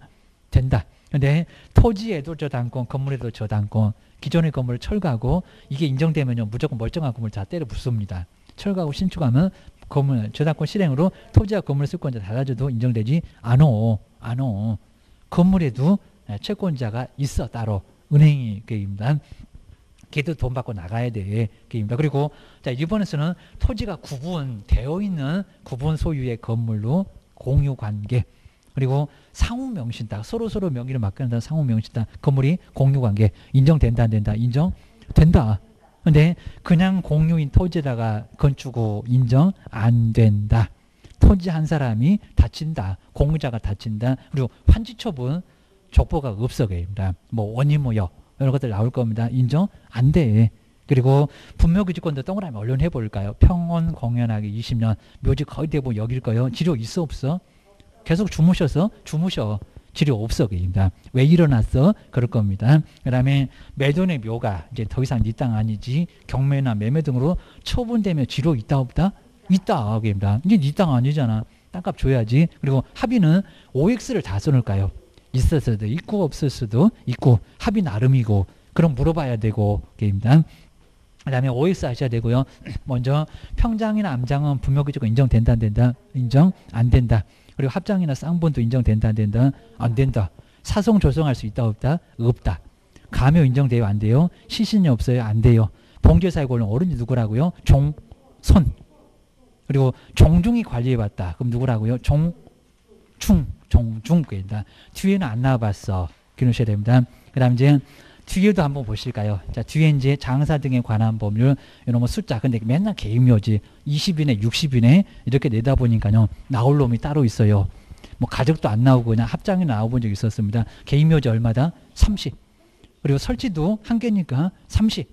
Speaker 1: 된다. 근데 토지에도 저당권, 건물에도 저당권, 기존의 건물을 철거하고 이게 인정되면요 무조건 멀쩡한 건물 다 때려 붓습니다. 철거하고 신축하면 건물 저당권 실행으로 토지와 건물 수권자 달라져도 인정되지 않어. 건물에도 채권자가 있어 따로 은행이 그입니다. 걔도 돈 받고 나가야 돼. 그입니다. 그리고 자 이번에서는 토지가 구분되어 있는 구분 소유의 건물로 공유 관계. 그리고 상호 명신다. 서로 명의를 맡겨놓는다. 상호 명신다. 건물이 공유 관계. 인정된다 안 된다. 인정된다. 근데 그냥 공유인 토지에다가 건축고 인정 안 된다. 토지 한 사람이 다친다. 공유자가 다친다. 그리고 환지처분 족보가 없어 계입니다. 뭐 원인무효 이런 것들 나올 겁니다. 인정 안 돼. 그리고 분묘규직권도 동그라미 언론해 볼까요? 평온 공연하기 20년 묘지 거의 대부분 여길 거요. 지료 있어 없어? 계속 주무셔. 지료 없어. 그입니다. 왜 일어났어? 그럴 겁니다. 그 다음에 매도의 묘가 이제 더 이상 네 땅 아니지. 경매나 매매 등으로 처분되면 지료 있다 없다? 있다. 그입니다. 이제 네 땅 아니잖아. 땅값 줘야지. 그리고 합의는 OX를 다 써놓을까요? 있을 수도 있고 없을 수도 있고 합의 나름이고 그럼 물어봐야 되고 그입니다. 그 다음에 OX 하셔야 되고요. 먼저 평장이나 암장은 분묘규직권 인정된다 안 된다? 인정 안 된다. 그리고 합장이나 쌍분도 인정된다 안 된다? 안 된다. 사송 조성할 수 있다 없다? 없다. 가묘 인정돼요 안 돼요? 시신이 없어요 안 돼요. 봉제사의 권은 어른이 누구라고요? 종손. 그리고 종중이 관리해봤다. 그럼 누구라고요? 종중입니다. 뒤에는 안 나와봤어. 기억하셔야 됩니다. 그 다음 이제 뒤에도 한번 보실까요? 자, 뒤에 이제 장사 등에 관한 법률, 이런 거 숫자. 근데 맨날 개임묘지. 20이네, 60이네. 이렇게 내다 보니까요. 나올 놈이 따로 있어요. 뭐 가족도 안 나오고 그냥 합장이 나와본 적이 있었습니다. 개임묘지 얼마다? 30. 그리고 설치도 한 개니까 30.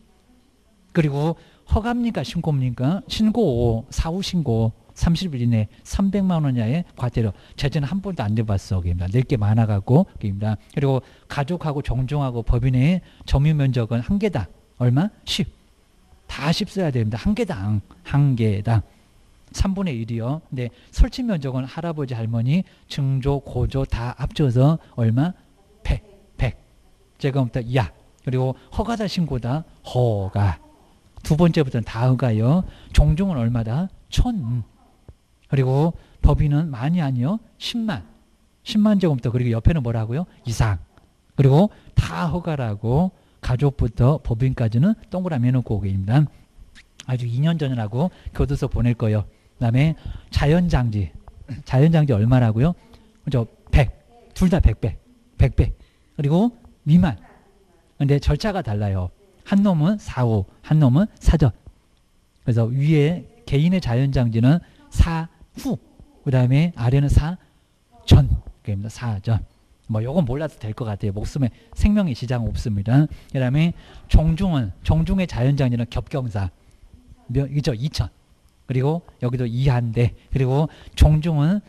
Speaker 1: 그리고 허가입니까? 신고입니까? 신고, 사후 신고. 30일 이내 300만 원 이하의 과태료. 제재는 한 번도 안 내봤어. 낼 게 많아갖고. 그리고 가족하고 종중하고 법인의 점유 면적은 한 개당. 얼마? 10. 다 10 써야 됩니다. 한 개당. 3분의 1이요. 근데 설치 면적은 할아버지, 할머니, 증조, 고조 다 합쳐서 얼마? 100. 제가부터 이하. 그리고 허가다 신고다. 허가. 두 번째부터는 다 허가요. 종중은 얼마다? 1000. 그리고 법인은 많이 아니요. 10만 제곱미터. 그리고 옆에는 뭐라고요? 이상. 그리고 다 허가라고 가족부터 법인까지는 동그라미 해놓고 오게입니다. 아주 2년 전이라고 교도소 보낼 거예요. 그 다음에 자연장지 얼마라고요? 저 100. 둘 다 100배. 그리고 미만. 근데 절차가 달라요. 한 놈은 사후, 한 놈은 사전. 그래서 위에 개인의 자연장지는 사후, 그 다음에 아래는 사전. 그입니다. 사전. 뭐 요건 몰라도 될 것 같아요. 목숨에 생명의 지장 없습니다. 그 다음에 종중의 자연장지는 겹경사. 이죠 2000. 그리고 여기도 이한대. 그리고 종중은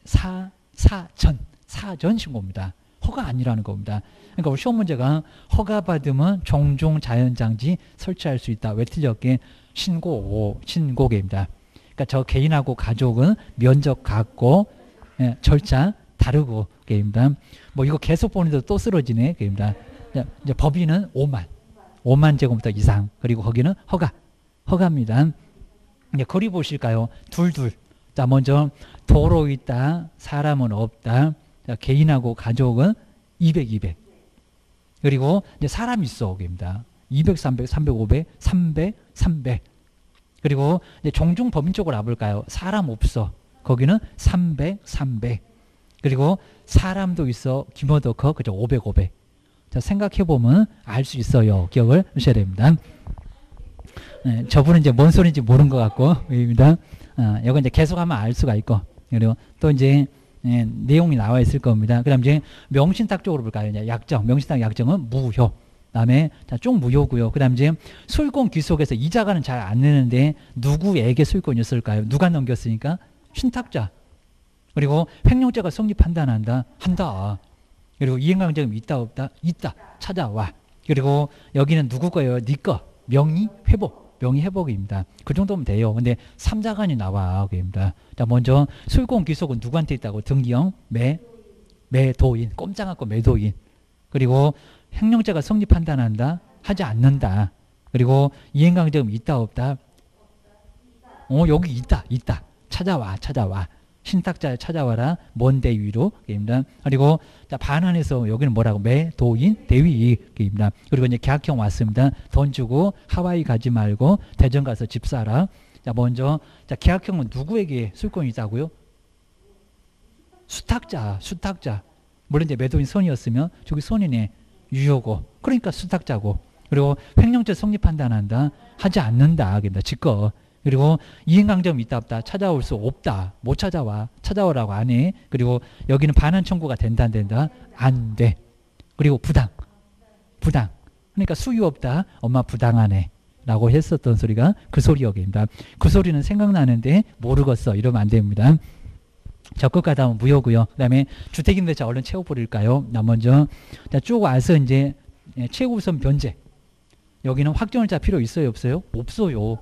Speaker 1: 사전 신고입니다. 허가 아니라는 겁니다. 그러니까 우리 시험 문제가 허가 받으면 종종 자연장치 설치할 수 있다. 왜 틀렸게? 신고계입니다. 그러니까 저 개인하고 가족은 면적 갖고 예, 절차 다르고 게임다. 뭐 이거 계속 보는데도 또 쓰러지네 게임다. 이제 법인은 5만 제곱미터 이상 그리고 거기는 허가입니다. 이제 거리 보실까요? 둘. 자 먼저 도로 있다, 사람은 없다. 자, 개인하고 가족은 200. 그리고 이제 사람 있어 게임다. 200, 300, 300, 500, 300. 그리고 이제 종중 법인 쪽으로 와볼까요? 사람 없어. 거기는 300. 그리고 사람도 있어. 규모도 커. 그죠? 500. 자, 생각해보면 알 수 있어요. 기억을 하셔야 됩니다. 네, 저분은 이제 뭔 소리인지 모르는 것 같고, 입니다. 이거 이제 계속하면 알 수가 있고, 그리고 또 이제, 내용이 나와 있을 겁니다. 그 다음 이제 명신탁 쪽으로 볼까요? 이제 약정, 명신탁 약정은 무효. 다음에 쭉 무효고요. 그 다음 이제 소유권 귀속에서 이자가는 잘 안 내는데 누구에게 소유권이었을까요? 누가 넘겼으니까? 신탁자. 그리고 횡령죄가 성립한다 한다. 그리고 이행강제금 있다 없다? 있다. 찾아와. 그리고 여기는 누구 거예요? 네 거. 명의회복입니다. 그 정도면 돼요. 근데 3자간이 나와. 그입니다. 자, 먼저 소유권 귀속은 누구한테 있다고? 등기형 매도인. 꼼짝않고 매도인. 그리고 횡령죄가 성립한다 하지 않는다. 그리고 이행강제금 있다 없다? 여기 있다. 찾아와. 신탁자에 찾아와라. 먼 대위로 게임다. 그리고 자, 반환해서 여기는 뭐라고? 매도인 대위 게임다. 그리고 이제 계약형 왔습니다. 돈 주고 하와이 가지 말고 대전 가서 집 사라. 자, 먼저 자, 계약형은 누구에게 소유권이 있다고요? 수탁자. 물론 이제 매도인 손이었으면 저기 손이네. 유효고. 그러니까 수탁자고. 그리고 횡령죄 성립한다 하지 않는다. 게임다. 직거. 그리고 이행강제금 있다 없다? 찾아올 수 없다. 못 찾아와. 찾아오라고 안 해. 그리고 여기는 반환 청구가 된다 안 된다? 안 돼. 그리고 부당. 그러니까 수유 없다. 엄마 부당하네. 라고 했었던 소리가 그 소리여입니다. 그 소리는 생각나는데 모르겠어. 이러면 안 됩니다. 적극가다 하면 무효고요. 그 다음에 주택임대차 얼른 채워버릴까요? 나 먼저 쭉 와서 이제 최우선 변제. 여기는 확정일자 필요 있어요 없어요? 없어요.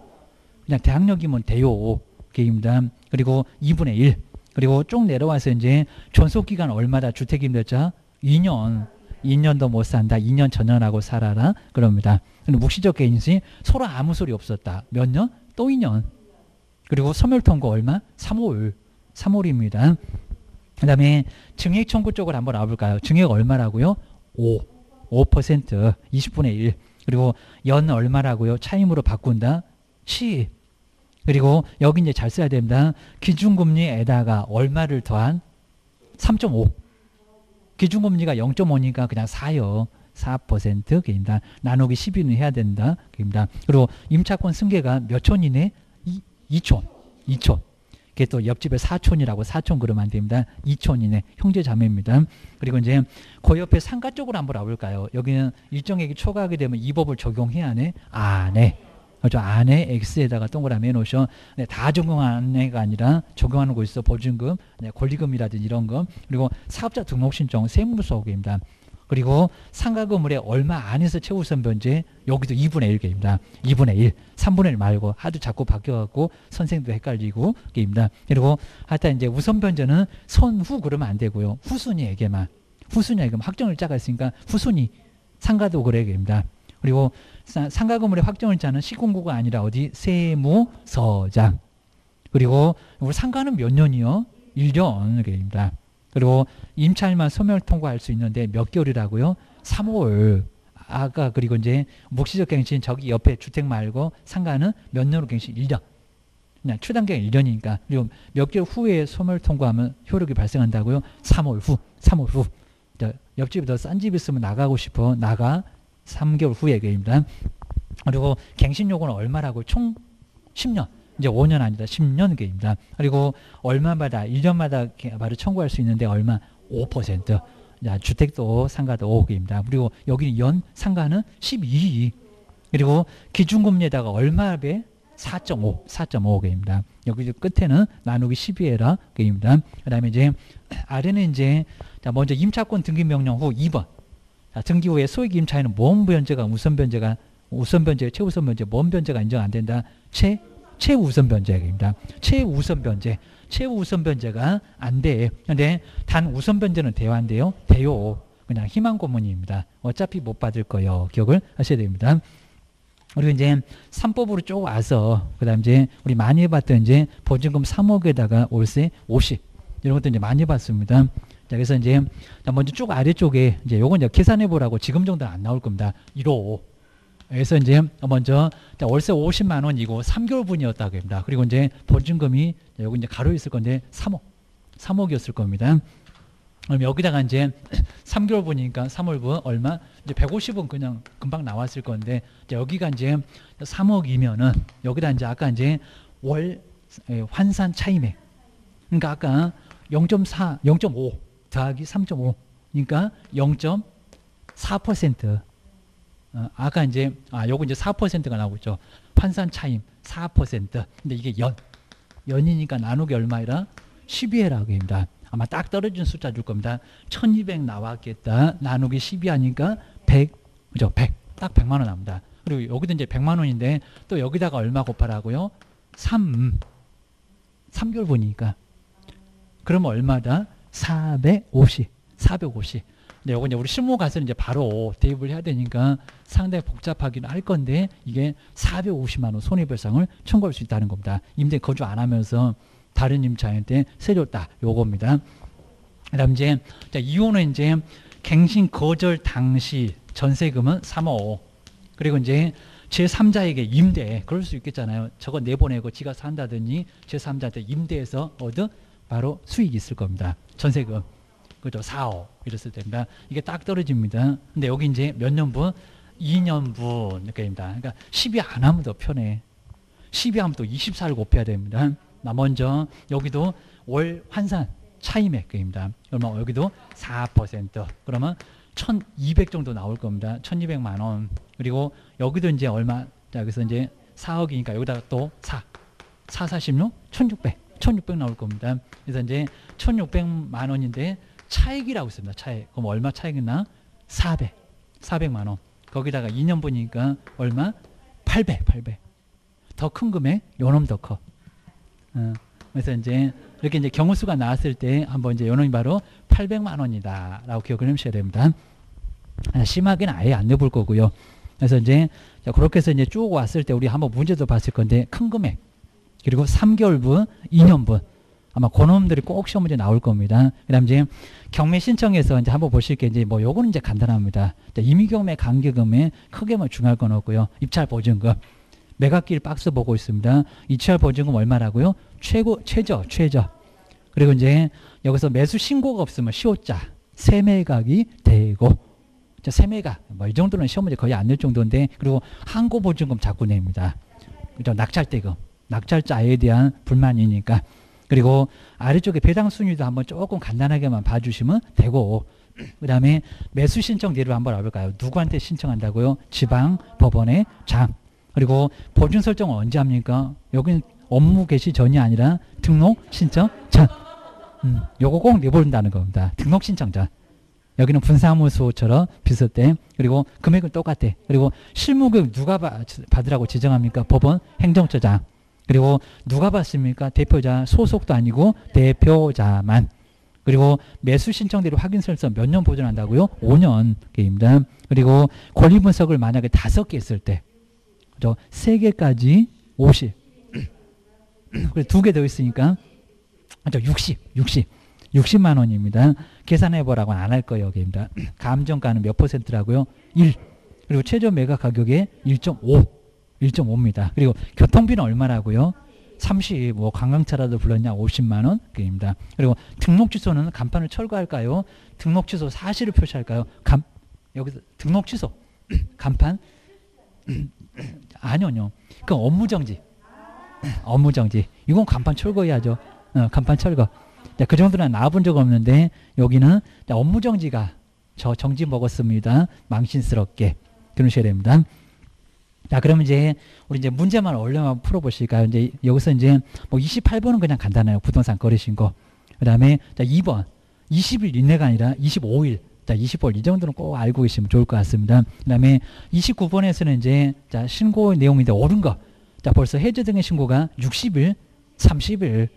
Speaker 1: 그냥 대항력이면 돼요. 게임입니다. 그리고 2분의 1. 그리고 쭉 내려와서 이제 존속기간 얼마다 주택임대차? 2년도 못 산다. 2년 전년하고 살아라. 그럽니다. 근데 묵시적 개인시 서로 아무 소리 없었다. 몇 년? 또 2년. 그리고 소멸통고 얼마? 3월입니다. 그 다음에 증액 청구 쪽으로 한번 와볼까요? 증액 얼마라고요? 5%. 20분의 1. 그리고 연 얼마라고요? 차임으로 바꾼다? 10. 그리고 여기 이제 잘 써야 됩니다. 기준금리에다가 얼마를 더한 3.5. 기준금리가 0.5니까 그냥 4요. 4% 입니다. 나누기 12는 해야 된다. 입니다. 그리고 임차권 승계가 몇 촌이네? 2촌. 그게 또 옆집에 4촌이라고 4촌 그러면 안 됩니다. 2촌이네. 형제 자매입니다. 그리고 이제 그 옆에 상가 쪽으로 한번 와볼까요? 여기는 일정액이 초과하게 되면 이 법을 적용해야 하네? 안 해. 그렇죠. 안에 X에다가 동그라미 해놓으셔. 네, 다 적용하는 애가 아니라 적용하는 거 있어. 보증금, 네, 권리금이라든지 이런 거. 그리고 사업자 등록신청, 세무서입니다. 그리고 상가 건물에 얼마 안에서 최우선 변제, 여기도 2분의 1개입니다. 2분의 1, 3분의 1 말고 하도 자꾸 바뀌어갖고 선생도 헷갈리고 게입니다. 그리고 하여튼 이제 우선 변제는 선후 그러면 안 되고요. 후순위에게만. 후순위에게만 확정일자가 있으니까 후순위. 상가도 그래 게입니다. 그리고 상가 건물의 확정일자는 시공구가 아니라 어디? 세무서장. 그리고 우리 상가는 몇 년이요? 1년입니다. 그리고 임차일만 소멸 통과할 수 있는데 몇 개월이라고요? 3월. 아까 그리고 이제 묵시적 갱신 저기 옆에 주택 말고 상가는 몇 년으로 갱신? 1년. 그냥 초단계가 1년이니까. 그리고 몇 개월 후에 소멸 통과하면 효력이 발생한다고요? 3월 후. 옆집에 더 싼 집 있으면 나가고 싶어. 나가. 3개월 후에 그입니다. 그리고 갱신 요구는 얼마라고? 총 10년. 이제 5년 아니다. 10년 계입니다. 그리고 얼마마다 1년마다 바로 청구할 수 있는데 얼마? 5%. 자, 주택도 상가도 5개입니다. 그리고 여기는 연 상가는 12. 그리고 기준금리에다가 얼마배? 4.5개입니다. 여기 끝에는 나누기 12해라. 게입니다. 그 다음에 이제 아래는 이제 자 먼저 임차권 등기 명령 후 2번. 자, 등기 후에 소액 임차에는 뭔 변제가 우선 변제가 최우선 변제 뭔 변제가 인정 안 된다. 최우선 변제입니다. 최우선 변제가 안 돼. 근데 단 우선 변제는 돼요, 안 돼요? 돼요. 그냥 희망 고문입니다. 어차피 못 받을 거요. 기억을 하셔야 됩니다. 그리고 이제 3법으로 쭉 와서 그다음 이제 우리 많이 해봤던 이제 보증금 3억에다가 월세 50 이런 것도 이제 많이 봤습니다. 자, 그래서 이제 먼저 쭉 아래쪽에 이제 요건 이제 계산해 보라고 지금 정도는 안 나올 겁니다. 1호. 그래서 이제 먼저 자, 월세 50만 원이고 3개월분이었다고 합니다. 그리고 이제 보증금이 여기 이제 가로 있을 건데 3억이었을 겁니다. 그럼 여기다가 이제 3개월분이니까 3월분 얼마? 이제 150은 그냥 금방 나왔을 건데 이제 여기가 이제 3억이면은 여기다 이제 아까 이제 월 환산 차임액. 그러니까 아까 0.4, 0.5 더하기 3.5. 그러니까 0.4%. 아까 이제 요거 이제 4%가 나오고 있죠. 환산 차임 4%. 근데 이게 연이니까 나누기 얼마이라 12회라고 합니다. 아마 딱 떨어진 숫자 줄 겁니다. 1200 나왔겠다. 나누기 12 하니까 100. 그죠? 100. 딱 100만 원 나옵니다. 그리고 여기도 이제 100만 원인데 또 여기다가 얼마 곱하라고요? 3개월 보니까. 그러면 얼마다? 450. 근데 요거 이제 우리 실무 가서 이제 바로 대입을 해야 되니까 상당히 복잡하긴 할 건데 이게 450만 원 손해배상을 청구할 수 있다는 겁니다. 임대 거주 안 하면서 다른 임차인한테 세줬다. 요겁니다. 그다음 이제 자, 이혼은 이제 갱신 거절 당시 전세금은 3억. 그리고 이제 제3자에게 임대. 그럴 수 있겠잖아요. 저거 내보내고 지가 산다더니 제3자한테 임대해서 바로 수익이 있을 겁니다. 전세금. 그죠? 4억. 이랬을 때입니다. 이게 딱 떨어집니다. 근데 여기 이제 몇 년분? 2년분. 이렇게입니다. 그러니까 12 안 하면 더 편해. 12 하면 또 24를 곱해야 됩니다. 나 먼저 여기도 월 환산 차임액입니다. 얼마? 여기도 4%. 그러면 1200 정도 나올 겁니다. 1200만 원. 그리고 여기도 이제 얼마? 자, 여기서 이제 4억이니까 여기다가 또 46? 1600 나올 겁니다. 그래서 이제 1600만 원인데 차액이라고 있습니다. 차액. 그럼 얼마 차액이나? 400만 원. 거기다가 2년분이니까 얼마? 800. 더 큰 금액? 요놈 더 커. 그래서 이제 이렇게 이제 경우수가 나왔을 때 한번 이제 요놈이 바로 800만 원이다라고 기억을 해주셔야 됩니다. 심하게는 아예 안 내볼 거고요. 그래서 이제 그렇게 해서 이제 쭉 왔을 때 우리 한번 문제도 봤을 건데 큰 금액 그리고 3개월분, 2년분 아마 그놈들이 꼭 시험 문제 나올 겁니다. 그다음 이제 경매 신청해서 이제 한번 보실 게 이제 뭐 요거는 이제 간단합니다. 임의경매 관계금에 크게 뭐 중요할 건 없고요. 입찰 보증금. 매각길 박스 보고 있습니다. 입찰 보증금 얼마라고요? 최저. 그리고 이제 여기서 매수 신고가 없으면 시효자 세매각이 되고 세매각 뭐 이 정도는 시험 문제 거의 안 낼 정도인데 그리고 항고 보증금 자꾸 냅니다. 그죠? 낙찰대금. 낙찰자에 대한 불만이니까. 그리고 아래쪽에 배당 순위도 한번 조금 간단하게만 봐주시면 되고 그 다음에 매수 신청 대로 한번 알아볼까요? 누구한테 신청한다고요? 지방 법원의 장. 그리고 보증 설정은 언제 합니까? 여기는 업무 개시 전이 아니라 등록 신청 전. 요거 꼭 내보낸다는 겁니다. 등록 신청 전. 여기는 분사무소처럼 비슷해. 그리고 금액은 똑같아. 그리고 실무교육 누가 받으라고 지정합니까? 법원 행정처장. 그리고 누가 받습니까? 대표자 소속도 아니고 대표자만. 그리고 매수 신청대로 확인 설정 몇 년 보존한다고요? 5년입니다. 그리고 권리 분석을 만약에 5개 했을 때 3개까지 50. 그리고 2개 더 있으니까 60만 원입니다. 계산해보라고는 안 할 거예요. 여기입니다. 감정가는 몇 %라고요? 1. 그리고 최저 매각 가격의 1.5입니다. 그리고 교통비는 얼마라고요? 30. 뭐 관광차라도 불렀냐? 50만 원입니다. 그리고 등록 취소는 간판을 철거할까요? 등록 취소 사실을 표시할까요? 여기서 등록 취소 간판 아니요. 그 업무정지. 이건 간판 철거해야죠. 간판 철거. 자, 그 정도는 나와본 적 없는데 여기는 업무정지가 저 정지 먹었습니다. 망신스럽게 그러셔야 됩니다. 자, 그러면 이제 우리 이제 문제만 얼른 풀어보실까요? 이제 여기서 이제 뭐 28번은 그냥 간단해요. 부동산 거래신고. 그 다음에 2번 20일 이내가 아니라 25일, 자, 25일 이 정도는 꼭 알고 계시면 좋을 것 같습니다. 그 다음에 29번에서는 이제 자, 신고 내용인데 옳은 거. 자, 벌써 해제 등의 신고가 60일, 30일.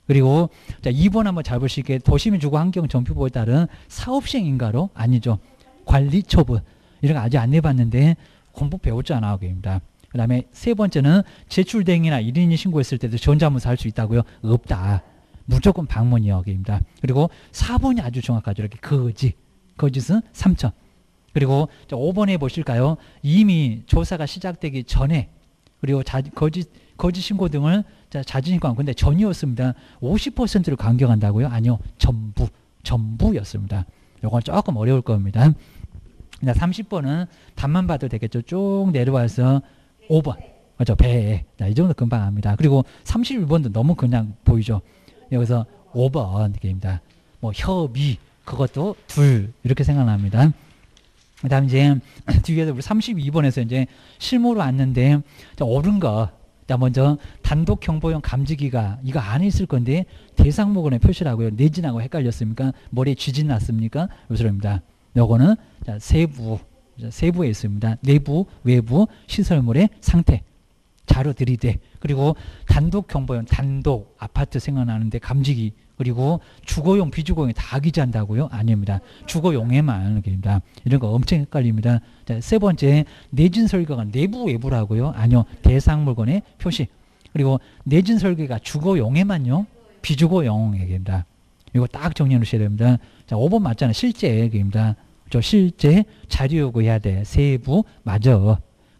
Speaker 1: 그리고 자, 2번 한번 잘 보실게요. 도시민 주거 환경 전표법에 따른 사업 시행 인가로 아니죠. 관리 처분. 이런 거 아직 안 내봤는데 공부 배웠잖아. 그입니다. 그 다음에 세 번째는 제출 대행이나 1인이 신고했을 때도 전자문서 할 수 있다고요? 없다. 무조건 방문이요. 그입니다. 그리고 4번이 아주 정확하죠. 이렇게 거짓은 3천. 그리고 5번에 보실까요? 이미 조사가 시작되기 전에 그리고 거짓 신고 등을 자진 신고한 건데 전이었습니다. 50%를 강경한다고요? 아니요. 전부였습니다. 이건 조금 어려울 겁니다. 30번은 답만 봐도 되겠죠. 쭉 내려와서 5번. 그렇죠. 배. 이 정도 금방 합니다. 그리고 31번도 너무 그냥 보이죠. 여기서 5번 입니다. 뭐 협의 그것도 둘 이렇게 생각납니다. 그다음 이제 뒤에서 우리 32번에서 이제 실무로 왔는데 옳은 거. 자, 먼저 단독 경보용 감지기가 이거 안에 있을 건데 대상목원에 표시라고요. 내진하고 헷갈렸습니까? 머리에 쥐진 났습니까? 요소입니다. 요거는 자, 세부에 있습니다. 내부, 외부 시설물의 상태. 자료 들이대. 그리고 단독 경보용 단독 아파트 생각나는데 감지기. 그리고 주거용 비주거용이 다 기재한다고요? 아닙니다. 주거용에만 입니다. 이런 거 엄청 헷갈립니다. 자, 세 번째 내진 설계가 내부 외부라고요? 아니요. 대상 물건의 표시. 그리고 내진 설계가 주거용에만요. 비주거용입니다. 이거 딱 정리해 놓으셔야 됩니다. 자, 5번 맞잖아요. 실제 얘기입니다. 실제 자료 요구해야 돼. 세부 맞아.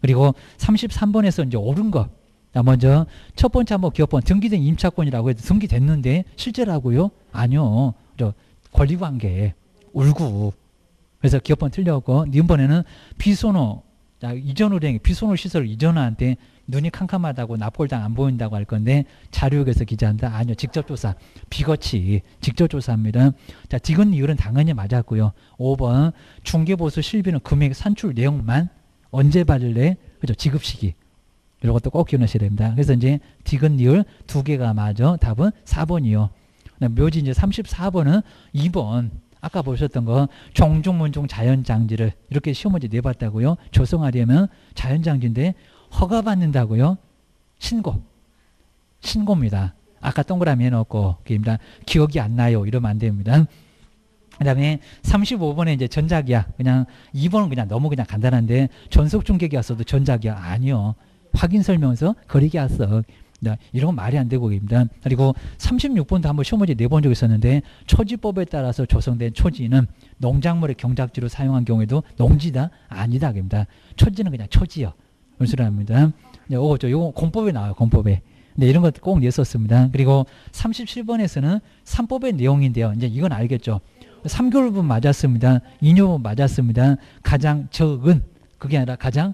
Speaker 1: 그리고 33번에서 이제 옳은 거. 자, 먼저 첫 번째 한번 기업번 등기된 임차권이라고 해도 등기됐는데 실제라고요? 아니요. 권리관계 울구. 그래서 기업번 틀렸고 이번에는 비소노 이전 의뢰인 비소노 시설을 이전한테 눈이 캄캄하다고 납골당 안 보인다고 할 건데 자료역에서 기재한다. 아니요. 직접조사. 비거치. 직접조사입니다. 자, 디귿 이율은 당연히 맞았고요. 5번 중개보수 실비는 금액 산출 내용만 언제 받을래? 그죠? 지급 시기. 이런 것도 꼭 기억하셔야 됩니다. 그래서 이제 디귿 니을 두 개가 맞아. 답은 4번이요. 묘지 이제 34번은 2번. 아까 보셨던 거 종중문중 자연장지를 이렇게 시험 문제 내봤다고요. 조성하려면 자연장지인데 허가받는다고요. 신고입니다. 아까 동그라미 해놓고 기억이 안 나요. 이러면 안 됩니다. 그 다음에 35번에 이제 전자계약. 그냥 2번은 그냥 너무 그냥 간단한데 전속중개계약서도 전자계약 아니요. 확인설명서 거래계약서. 이런 건 말이 안 되고 입니다. 그리고 36번도 한번 시험 문제 내본 적이 있었는데 초지법에 따라서 조성된 초지는 농작물의 경작지로 사용한 경우에도 농지다? 아니다. 입니다. 초지는 그냥 초지요. 연수랍니다. 요거 공법에 나와요. 공법에. 네, 이런 것도 꼭 냈었습니다. 그리고 37번에서는 3법의 내용인데요. 이제 이건 알겠죠. 3개월분 맞았습니다. 2년분 맞았습니다. 가장 적은 그게 아니라 가장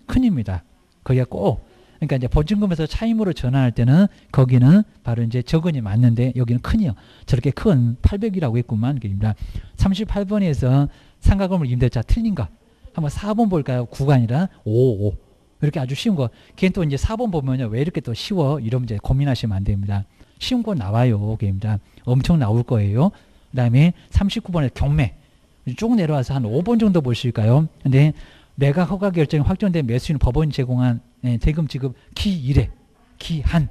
Speaker 1: 큰입니다. 거기가 꼭 그러니까 이제 보증금에서 차임으로 전환할 때는 거기는 바로 이제 적은이 맞는데 여기는 큰이요. 저렇게 큰 800이라고 했구만. 그입니다. 38번에서 상가건물 임대차 틀린 거. 한번 4번 볼까요? 9가 아니라 5. 이렇게 아주 쉬운 거. 걔는 또 이제 4번 보면요. 왜 이렇게 또 쉬워? 이러면 이제 고민하시면 안 됩니다. 쉬운 거 나와요. 그입니다. 엄청 나올 거예요. 그 다음에 39번에 경매. 쭉 내려와서 한 5번 정도 보실까요? 근데 매각 허가 결정이 확정된 매수인 법원이 제공한 대금 지급 기일에 기한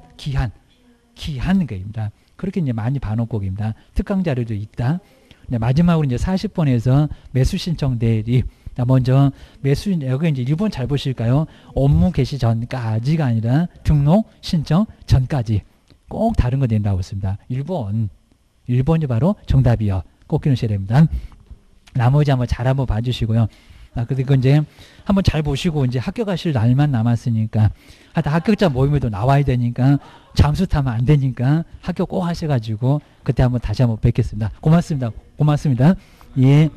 Speaker 1: 거입니다. 그렇게 이제 많이 봐놓고 입니다. 특강 자료도 있다. 마지막으로 이제 40번에서 매수 신청 대립. 먼저 매수인 여기 이제 1번 잘 보실까요? 업무 개시 전까지가 아니라 등록 신청 전까지 꼭 다른 거 낸다고 했습니다. 1번이 바로 정답이요. 꼭 기억하셔야 됩니다. 나머지 한번 잘 한번 봐주시고요. 그리고 이제 한번 잘 보시고 이제 학교 가실 날만 남았으니까 하여튼 합격자 모임에도 나와야 되니까 잠수 타면 안 되니까 학교 꼭 하셔가지고 그때 한번 다시 한번 뵙겠습니다. 고맙습니다. 예.